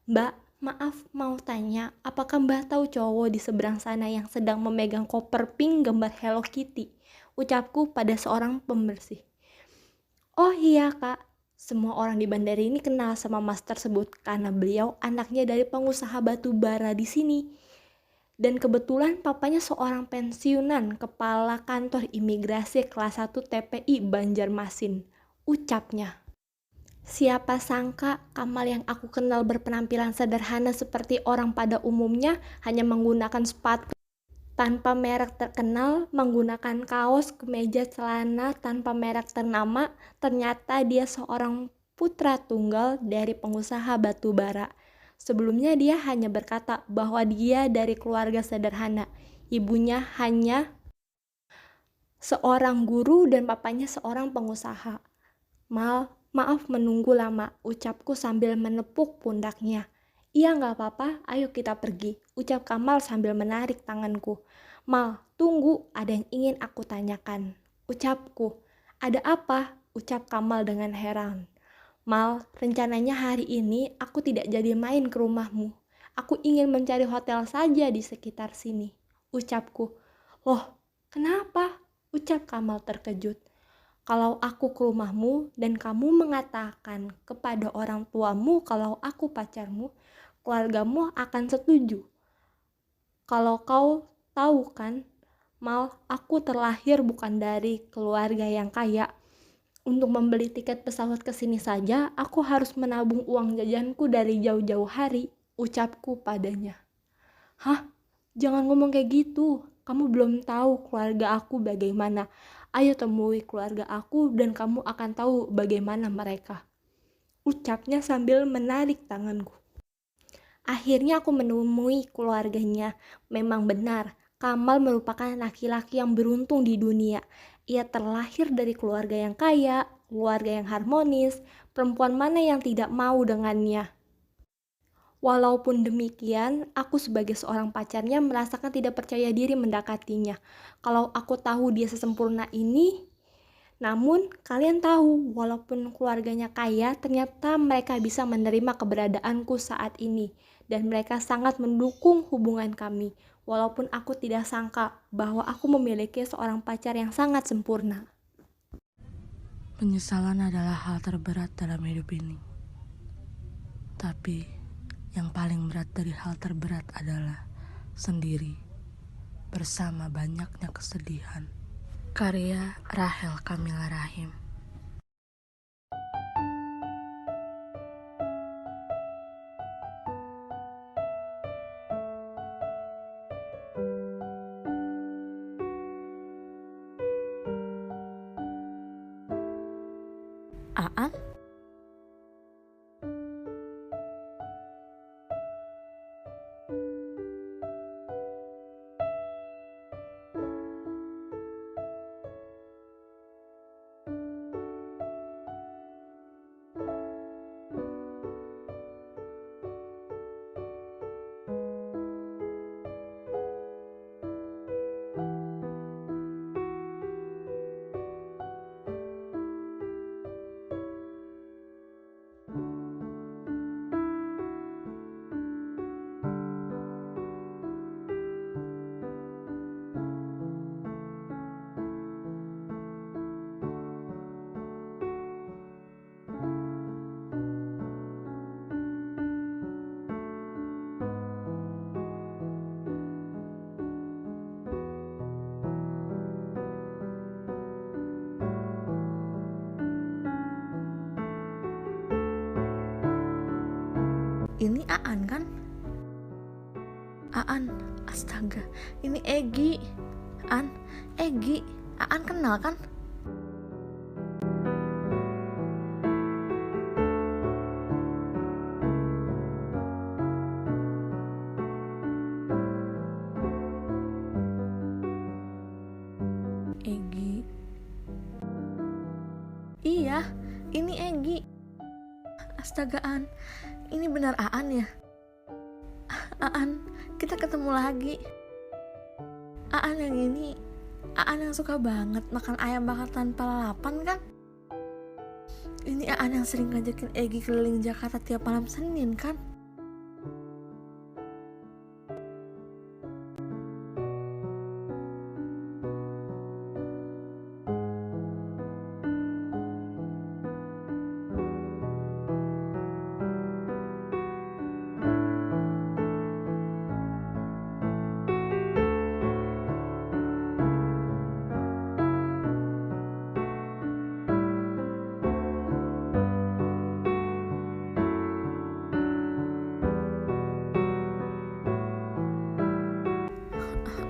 "Mbak, maaf mau tanya, apakah Mbak tahu cowok di seberang sana yang sedang memegang koper pink gambar Hello Kitty?" ucapku pada seorang pembersih. "Oh iya Kak, semua orang di bandara ini kenal sama Mas tersebut karena beliau anaknya dari pengusaha batu bara di sini. Dan kebetulan papanya seorang pensiunan kepala kantor imigrasi kelas 1 TPI Banjarmasin," ucapnya. Siapa sangka Kamal yang aku kenal berpenampilan sederhana seperti orang pada umumnya, hanya menggunakan sepatu tanpa merek terkenal, menggunakan kaos, kemeja, celana tanpa merek ternama. Ternyata dia seorang putra tunggal dari pengusaha batu bara. Sebelumnya dia hanya berkata bahwa dia dari keluarga sederhana. Ibunya hanya seorang guru dan papanya seorang pengusaha. "Mal, maaf menunggu lama," ucapku sambil menepuk pundaknya. "Iya gak apa-apa, ayo kita pergi," ucap Kamal sambil menarik tanganku. "Mal, tunggu, ada yang ingin aku tanyakan," ucapku. "Ada apa?" ucap Kamal dengan heran. "Mal, rencananya hari ini aku tidak jadi main ke rumahmu. Aku ingin mencari hotel saja di sekitar sini," ucapku. "Loh, kenapa?" ucap Kamal terkejut. "Kalau aku ke rumahmu dan kamu mengatakan kepada orang tuamu kalau aku pacarmu, keluargamu akan setuju. Kalau kau tahu kan, Mal, aku terlahir bukan dari keluarga yang kaya. Untuk membeli tiket pesawat ke sini saja, aku harus menabung uang jajanku dari jauh-jauh hari," ucapku padanya. "Hah? Jangan ngomong kayak gitu. Kamu belum tahu keluarga aku bagaimana. Ayo temui keluarga aku dan kamu akan tahu bagaimana mereka. Ucapnya sambil menarik tanganku. Akhirnya aku menemui keluarganya. Memang benar, Kamal merupakan laki-laki yang beruntung di dunia. Ia terlahir dari keluarga yang kaya, keluarga yang harmonis. Perempuan mana yang tidak mau dengannya? Walaupun demikian, aku sebagai seorang pacarnya merasakan tidak percaya diri mendekatinya. Kalau aku tahu dia sesempurna ini, namun kalian tahu, walaupun keluarganya kaya, ternyata mereka bisa menerima keberadaanku saat ini. Dan mereka sangat mendukung hubungan kami, walaupun aku tidak sangka bahwa aku memiliki seorang pacar yang sangat sempurna. Penyesalan adalah hal terberat dalam hidup ini. Tapi yang paling berat dari hal terberat adalah sendiri, bersama banyaknya kesedihan. Karya Rahel Kamila Rahim. Aan? Ini Aan kan? Aan, astaga, ini Egi. Aan, Egi, Aan kenal kan? Egi. Iya, ini Egi. Astaga Aan, ini benar Aan ya? Aan, kita ketemu lagi. Aan yang ini, Aan yang suka banget makan ayam bakar tanpa lalapan kan? Ini Aan yang sering ngajakin Egi keliling Jakarta tiap malam Senin kan?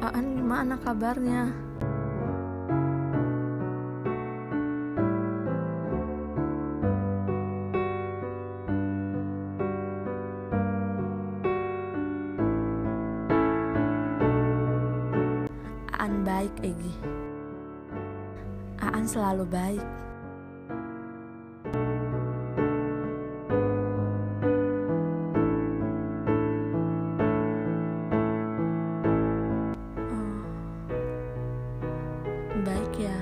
Aan gimana kabarnya? Aan baik, Egi. Aan selalu baik. Baik ya.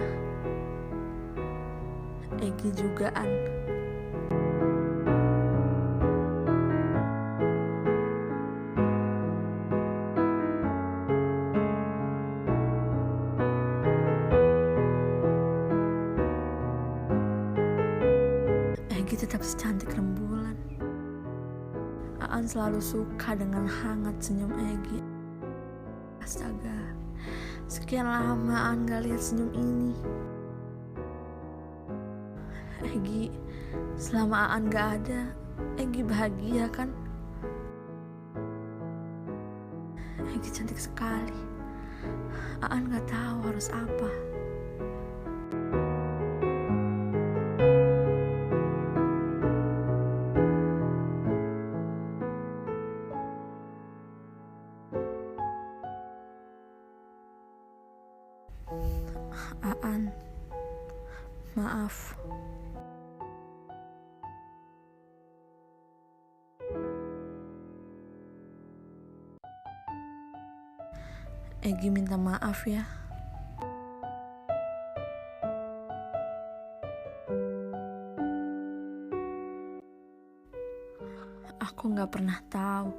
Egi juga An. Egi tetap secantik rembulan. Aan selalu suka dengan hangat senyum Egi. Astaga, sekian lama Aan gak lihat senyum ini. Egi, selama Aan gak ada, Egi bahagia kan? Egi cantik sekali. Aan gak tahu harus apa. Aan, maaf. Egi minta maaf ya. Aku gak pernah tahu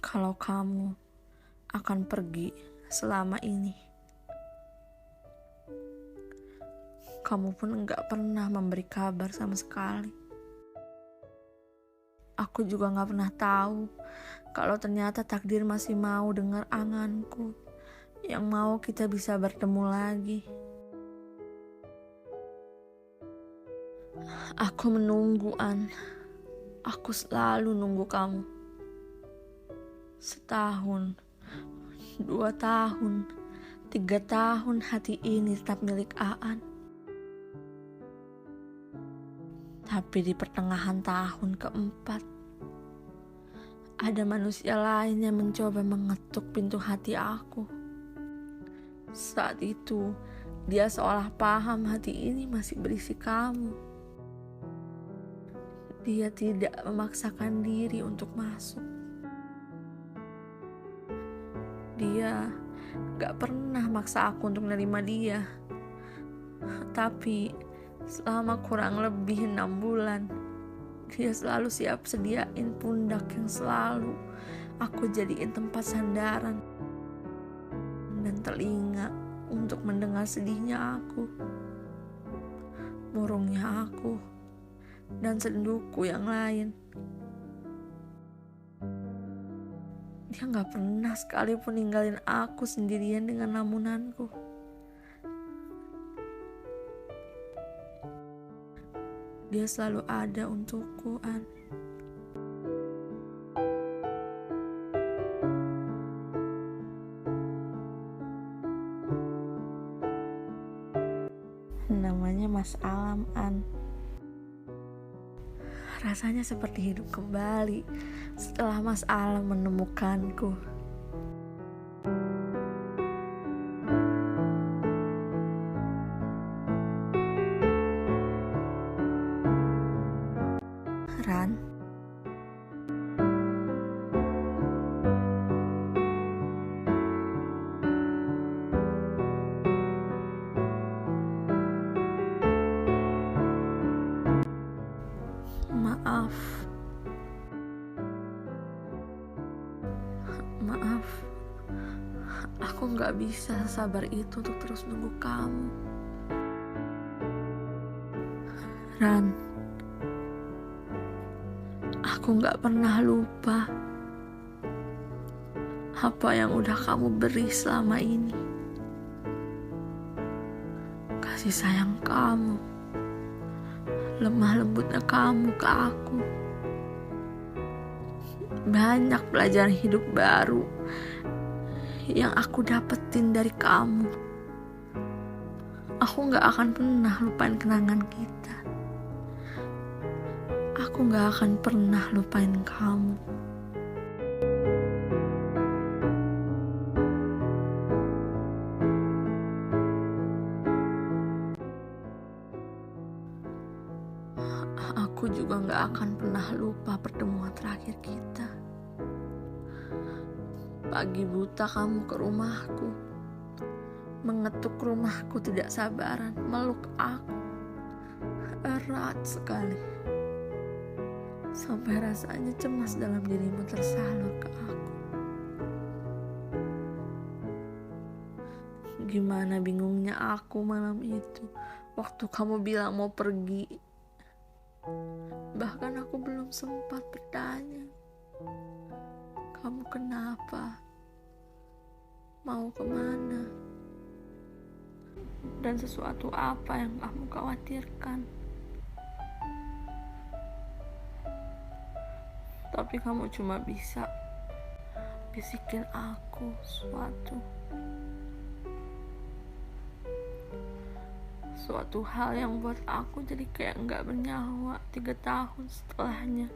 kalau kamu akan pergi selama ini. Kamu pun gak pernah memberi kabar sama sekali. Aku juga gak pernah tahu kalau ternyata takdir masih mau dengar anganku, yang mau kita bisa bertemu lagi. Aku menunggu, An. Aku selalu nunggu kamu. 1 tahun, 2 tahun, 3 tahun hati ini tetap milik Aan. Tapi di pertengahan tahun keempat, ada manusia lain yang mencoba mengetuk pintu hati aku. Saat itu, dia seolah paham hati ini masih berisi kamu. Dia tidak memaksakan diri untuk masuk. Dia gak pernah maksa aku untuk menerima dia. Tapi selama kurang lebih 6 bulan, dia selalu siap sediain pundak yang selalu aku jadiin tempat sandaran dan telinga untuk mendengar sedihnya aku, murungnya aku, dan senduku yang lain. Dia gak pernah sekalipun ninggalin aku sendirian dengan lamunanku. Dia selalu ada untukku, An. Namanya Mas Alam, An. Rasanya seperti hidup kembali setelah Mas Alam menemukanku. Ran, maaf, aku gak bisa sabar itu untuk terus nunggu kamu. Ran, aku gak pernah lupa apa yang udah kamu beri selama ini. Kasih sayang kamu, lemah lembutnya kamu ke aku. Banyak pelajaran hidup baru yang aku dapetin dari kamu. Aku gak akan pernah lupain kenangan kita. Aku gak akan pernah lupain kamu. Aku juga gak akan pernah lupa pertemuan terakhir kita. Pagi buta kamu ke rumahku, mengetuk rumahku tidak sabaran, meluk aku erat sekali, sampai rasanya cemas dalam dirimu tersalur ke aku. Gimana bingungnya aku malam itu waktu kamu bilang mau pergi. Bahkan aku belum sempat bertanya, kamu kenapa? Mau kemana? Dan sesuatu apa yang kamu khawatirkan? Tapi kamu cuma bisa bisikin aku suatu hal yang buat aku jadi kayak nggak bernyawa 3 tahun setelahnya.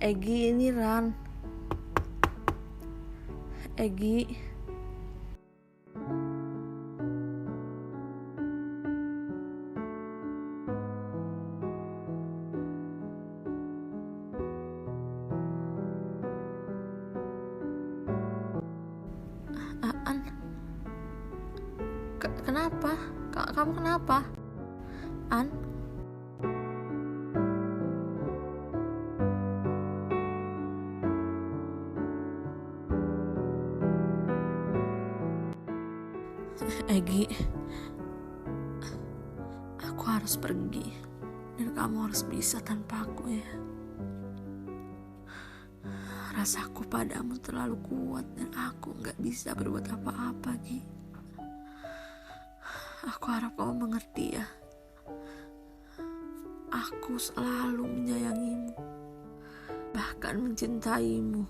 Egi, ini Ran. Egi. Aan. Kenapa? Kamu kenapa? An? Egi, aku harus pergi dan kamu harus bisa tanpa aku ya. Rasaku padamu terlalu kuat dan aku gak bisa berbuat apa-apa, Gi. Aku harap kamu mengerti ya. Aku selalu menyayangimu, bahkan mencintaimu.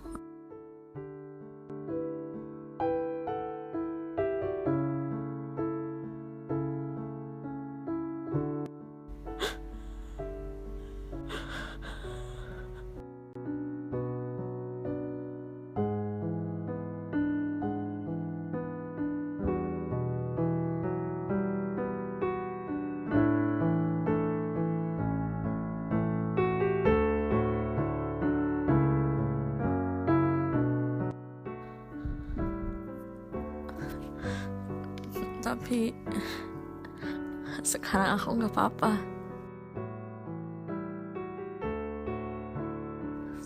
Tapi sekarang aku gak apa-apa.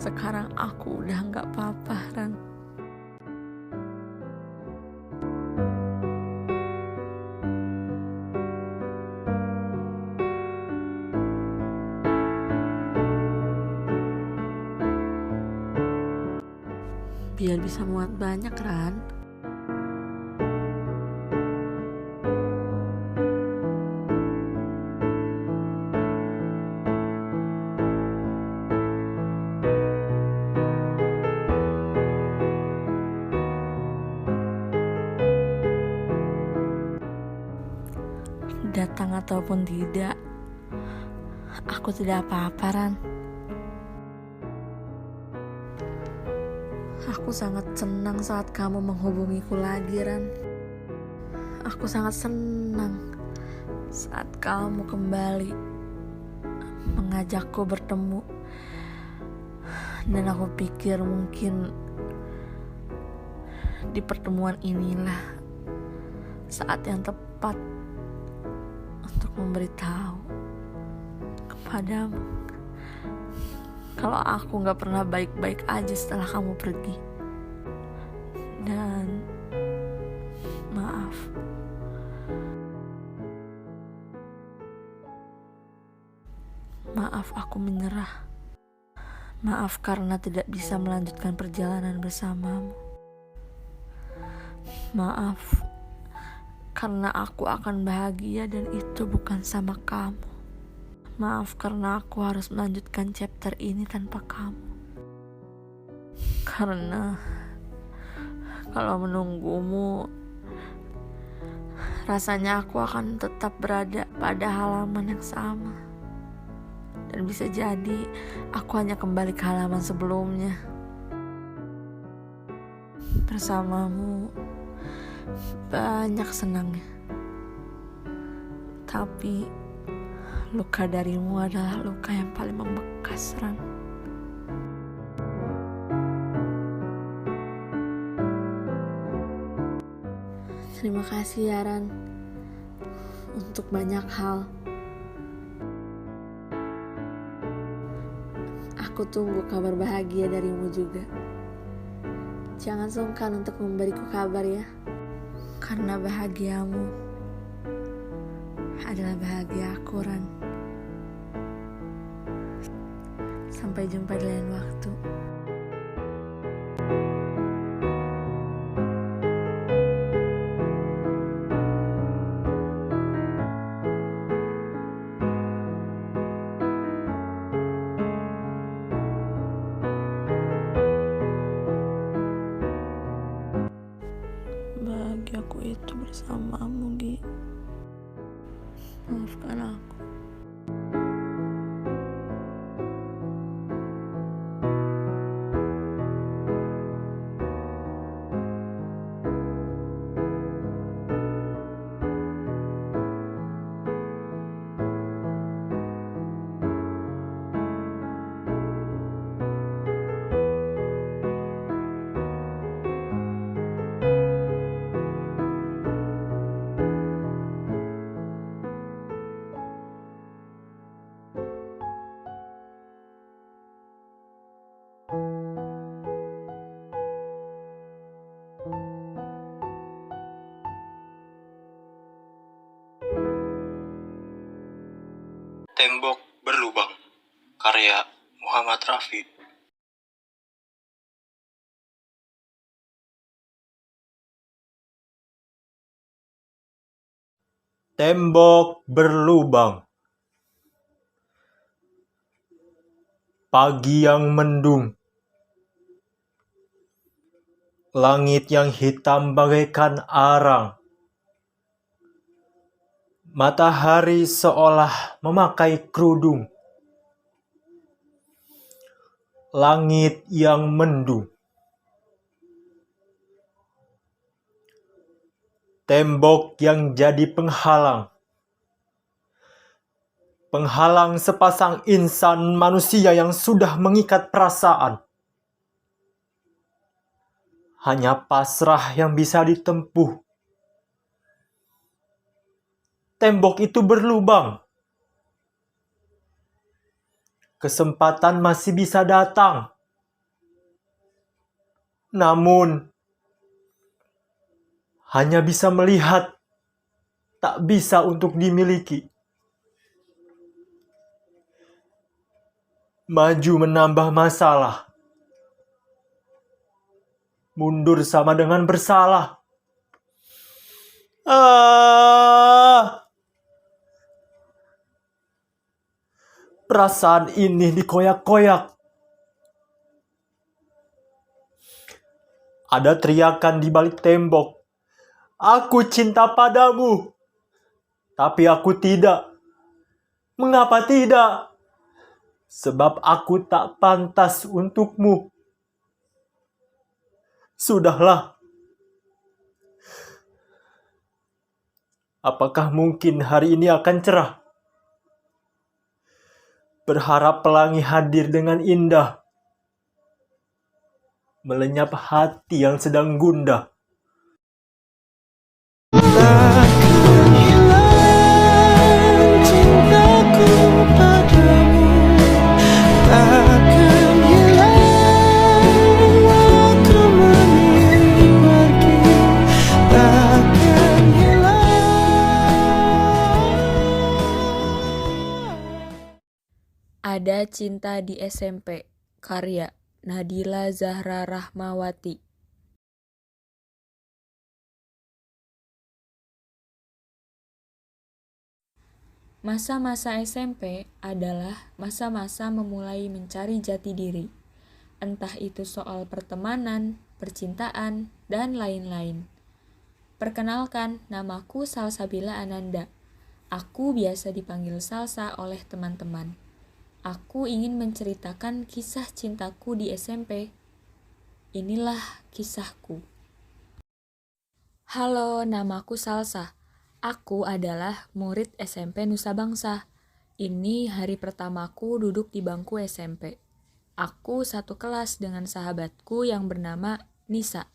Sekarang aku udah gak apa-apa, Ran. Biar bisa muat banyak, Ran. Datang ataupun tidak, aku tidak apa-apa, Ran. Aku sangat senang saat kamu menghubungiku lagi, Ran. Aku sangat senang saat kamu kembali mengajakku bertemu. Dan aku pikir mungkin di pertemuan inilah saat yang tepat untuk memberitahu kepadamu kalau aku gak pernah baik-baik aja setelah kamu pergi. Dan maaf aku menyerah. Maaf karena tidak bisa melanjutkan perjalanan bersamamu. Maaf karena aku akan bahagia dan itu bukan sama kamu. Maaf karena aku harus melanjutkan chapter ini tanpa kamu. Karena kalau menunggumu, rasanya aku akan tetap berada pada halaman yang sama. Dan bisa jadi aku hanya kembali ke halaman sebelumnya. Bersamamu banyak senangnya, tapi luka darimu adalah luka yang paling membekas, Ran. Terima kasih ya, Ran, untuk banyak hal. Aku tunggu kabar bahagia darimu juga. Jangan sungkan untuk memberiku kabar ya. Karena bahagiamu adalah bahagia aku, Ran. Sampai jumpa di lain waktu. Bahagiaku itu bersamamu, Gi. Maafkan aku. Tembok Berlubang, karya Muhammad Rafi. Tembok berlubang. Pagi yang mendung. Langit yang hitam bagaikan arang. Matahari seolah memakai kerudung. Langit yang mendung. Tembok yang jadi penghalang. Penghalang sepasang insan manusia yang sudah mengikat perasaan. Hanya pasrah yang bisa ditempuh. Tembok itu berlubang. Kesempatan masih bisa datang. Namun, hanya bisa melihat, tak bisa untuk dimiliki. Maju menambah masalah. Mundur sama dengan bersalah. Perasaan ini dikoyak-koyak. Ada teriakan di balik tembok. Aku cinta padamu. Tapi aku tidak. Mengapa tidak? Sebab aku tak pantas untukmu. Sudahlah. Apakah mungkin hari ini akan cerah? Berharap pelangi hadir dengan indah. Melenyap hati yang sedang gundah. Ada Cinta di SMP, karya Nadila Zahra Rahmawati. Masa-masa SMP adalah masa-masa memulai mencari jati diri. Entah itu soal pertemanan, percintaan, dan lain-lain. Perkenalkan, namaku Salsabila Ananda. Aku biasa dipanggil Salsa oleh teman-teman. Aku ingin menceritakan kisah cintaku di SMP. Inilah kisahku. Halo, namaku Salsa. Aku adalah murid SMP Nusa Bangsa. Ini hari pertamaku duduk di bangku SMP. Aku satu kelas dengan sahabatku yang bernama Nisa.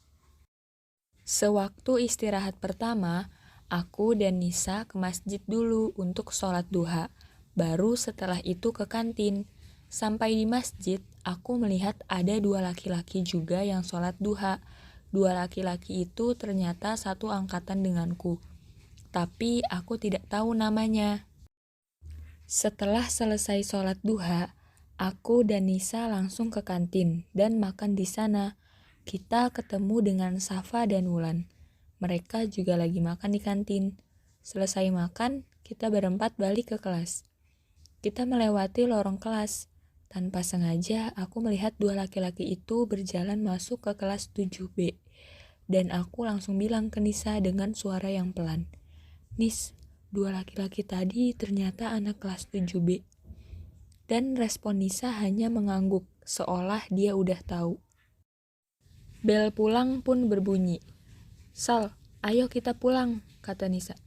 Sewaktu istirahat pertama, aku dan Nisa ke masjid dulu untuk sholat duha. Baru setelah itu ke kantin. Sampai di masjid, aku melihat ada 2 laki-laki juga yang sholat duha. 2 laki-laki itu ternyata satu angkatan denganku, tapi aku tidak tahu namanya. Setelah selesai sholat duha, aku dan Nisa langsung ke kantin dan makan di sana. Kita ketemu dengan Safa dan Wulan. Mereka juga lagi makan di kantin. Selesai makan, kita berempat balik ke kelas. Kita melewati lorong kelas. Tanpa sengaja, aku melihat 2 laki-laki itu berjalan masuk ke kelas 7B. Dan aku langsung bilang ke Nisa dengan suara yang pelan, "Nis, 2 laki-laki tadi ternyata anak kelas 7B. Dan respon Nisa hanya mengangguk, seolah dia udah tahu. Bel pulang pun berbunyi. "Sal, ayo kita pulang," kata Nisa.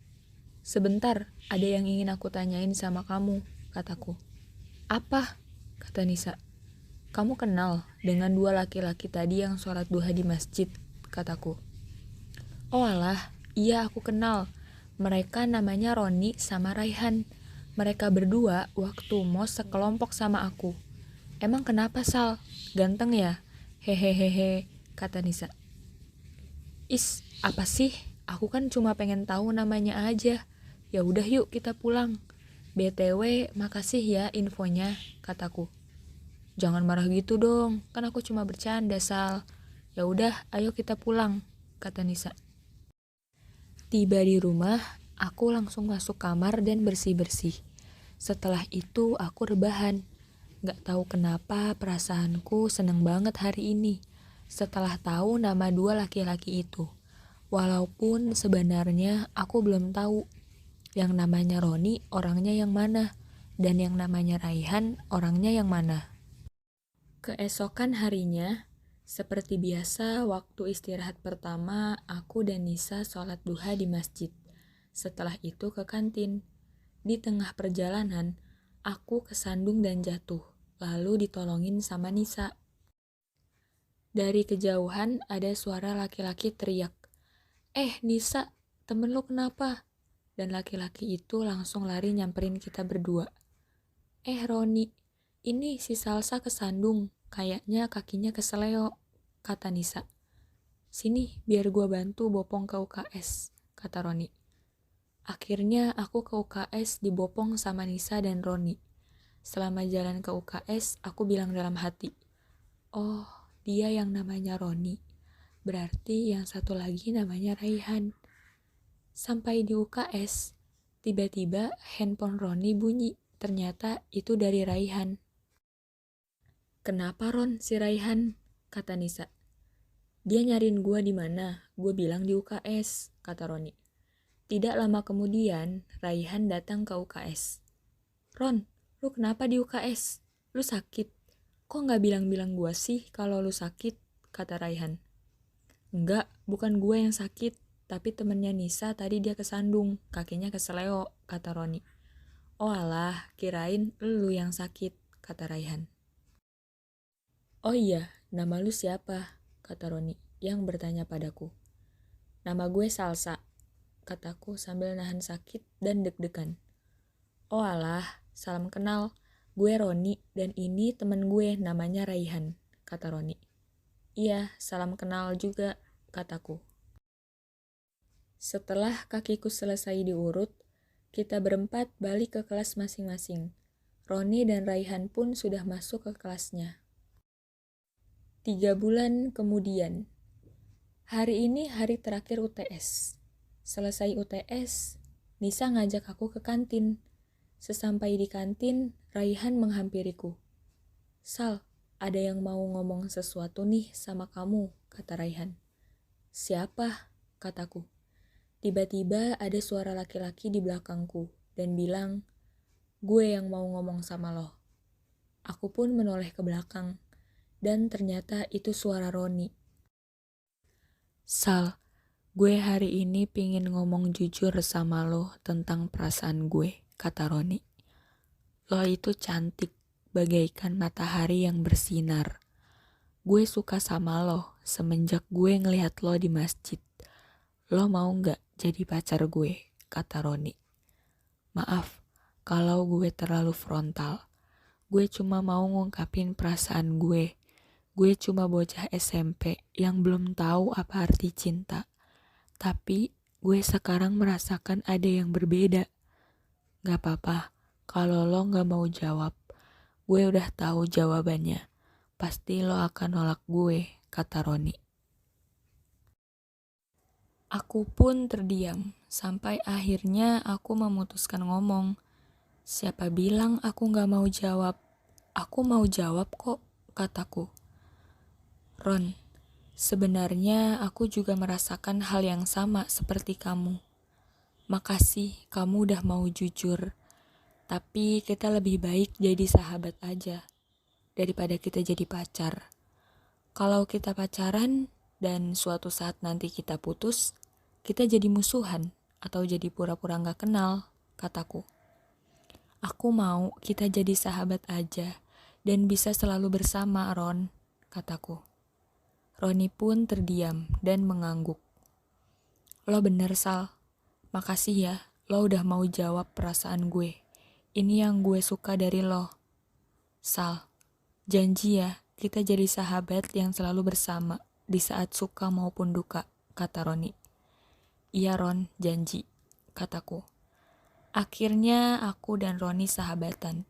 "Sebentar, ada yang ingin aku tanyain sama kamu," kataku. "Apa?" kata Nisa. "Kamu kenal dengan 2 laki-laki tadi yang sholat duha di masjid?" kataku. "Oh alah, iya aku kenal. Mereka namanya Roni sama Raihan. Mereka berdua waktu mos sekelompok sama aku." "Emang kenapa, Sal? Ganteng ya?" "Hehehehe," kata Nisa. "Is, apa sih? Aku kan cuma pengen tahu namanya aja. Ya udah yuk kita pulang. BTW, makasih ya infonya," kataku. "Jangan marah gitu dong, kan aku cuma bercanda, Sal." "Ya udah, ayo kita pulang," kata Nisa. Tiba di rumah, aku langsung masuk kamar dan bersih-bersih. Setelah itu aku rebahan. Gak tahu kenapa perasaanku seneng banget hari ini setelah tahu nama 2 laki-laki itu. Walaupun sebenarnya aku belum tahu yang namanya Roni orangnya yang mana dan yang namanya Raihan orangnya yang mana. Keesokan harinya, seperti biasa, waktu istirahat pertama, aku dan Nisa sholat duha di masjid. Setelah itu ke kantin. Di tengah perjalanan, aku kesandung dan jatuh, lalu ditolongin sama Nisa. Dari kejauhan ada suara laki-laki teriak, Nisa, temen lu kenapa?" Dan laki-laki itu langsung lari nyamperin kita berdua. Roni, ini si Salsa kesandung. Kayaknya kakinya keseleo," kata Nisa. "Sini, biar gua bantu bopong ke UKS," kata Roni. Akhirnya aku ke UKS dibopong sama Nisa dan Roni. Selama jalan ke UKS, aku bilang dalam hati, "Oh, dia yang namanya Roni. Berarti yang satu lagi namanya Raihan." Sampai di UKS, tiba-tiba handphone Roni bunyi. Ternyata itu dari Raihan. "Kenapa Ron si Raihan?" kata Nisa. "Dia nyariin gua di mana?" Gua bilang di UKS, kata Roni. Tidak lama kemudian, Raihan datang ke UKS. "Ron, lu kenapa di UKS? Lu sakit? Kok nggak bilang-bilang gua sih kalau lu sakit?" kata Raihan. "Enggak, bukan gua yang sakit, tapi temennya Nisa tadi dia kesandung, kakinya keseleo," kata Roni. "Oh alah, kirain lu yang sakit," kata Raihan. "Oh iya, nama lu siapa?" kata Roni yang bertanya padaku. "Nama gue Salsa," kataku sambil nahan sakit dan deg-degan. "Oh alah, salam kenal. Gue Roni dan ini temen gue namanya Raihan," kata Roni. "Iya, salam kenal juga," kataku. Setelah kakiku selesai diurut, kita berempat balik ke kelas masing-masing. Roni dan Raihan pun sudah masuk ke kelasnya. 3 bulan kemudian. Hari ini hari terakhir UTS. Selesai UTS, Nisa ngajak aku ke kantin. Sesampai di kantin, Raihan menghampiriku. "Sal, ada yang mau ngomong sesuatu nih sama kamu," kata Raihan. "Siapa?" kataku. Tiba-tiba ada suara laki-laki di belakangku dan bilang, "Gue yang mau ngomong sama lo." Aku pun menoleh ke belakang. Dan ternyata itu suara Roni. "Sal, gue hari ini pingin ngomong jujur sama lo tentang perasaan gue," kata Roni. "Lo itu cantik, bagaikan matahari yang bersinar. Gue suka sama lo semenjak gue ngelihat lo di masjid. Lo mau gak jadi pacar gue?" kata Roni. "Maaf, kalau gue terlalu frontal. Gue cuma mau ngungkapin perasaan gue. Gue cuma bocah SMP yang belum tahu apa arti cinta. Tapi gue sekarang merasakan ada yang berbeda. Gak apa-apa, kalau lo gak mau jawab. Gue udah tahu jawabannya. Pasti lo akan nolak gue, kata Roni. Aku pun terdiam, sampai akhirnya aku memutuskan ngomong. Siapa bilang aku gak mau jawab? Aku mau jawab kok, kataku. Ron, sebenarnya aku juga merasakan hal yang sama seperti kamu. Makasih kamu udah mau jujur. Tapi kita lebih baik jadi sahabat aja daripada kita jadi pacar. Kalau kita pacaran dan suatu saat nanti kita putus, kita jadi musuhan atau jadi pura-pura gak kenal, kataku. Aku mau kita jadi sahabat aja dan bisa selalu bersama, Ron, kataku. Roni pun terdiam dan mengangguk. Lo bener, Sal. Makasih ya, lo udah mau jawab perasaan gue. Ini yang gue suka dari lo. Sal, janji ya, kita jadi sahabat yang selalu bersama di saat suka maupun duka, kata Roni. Iya Ron, janji, kataku. Akhirnya aku dan Roni sahabatan.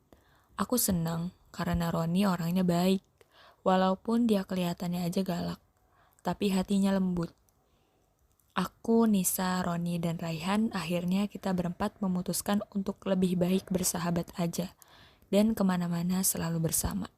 Aku senang karena Roni orangnya baik. Walaupun dia kelihatannya aja galak, tapi hatinya lembut. Aku, Nisa, Roni, dan Raihan akhirnya kita berempat memutuskan untuk lebih baik bersahabat aja dan kemana-mana selalu bersama.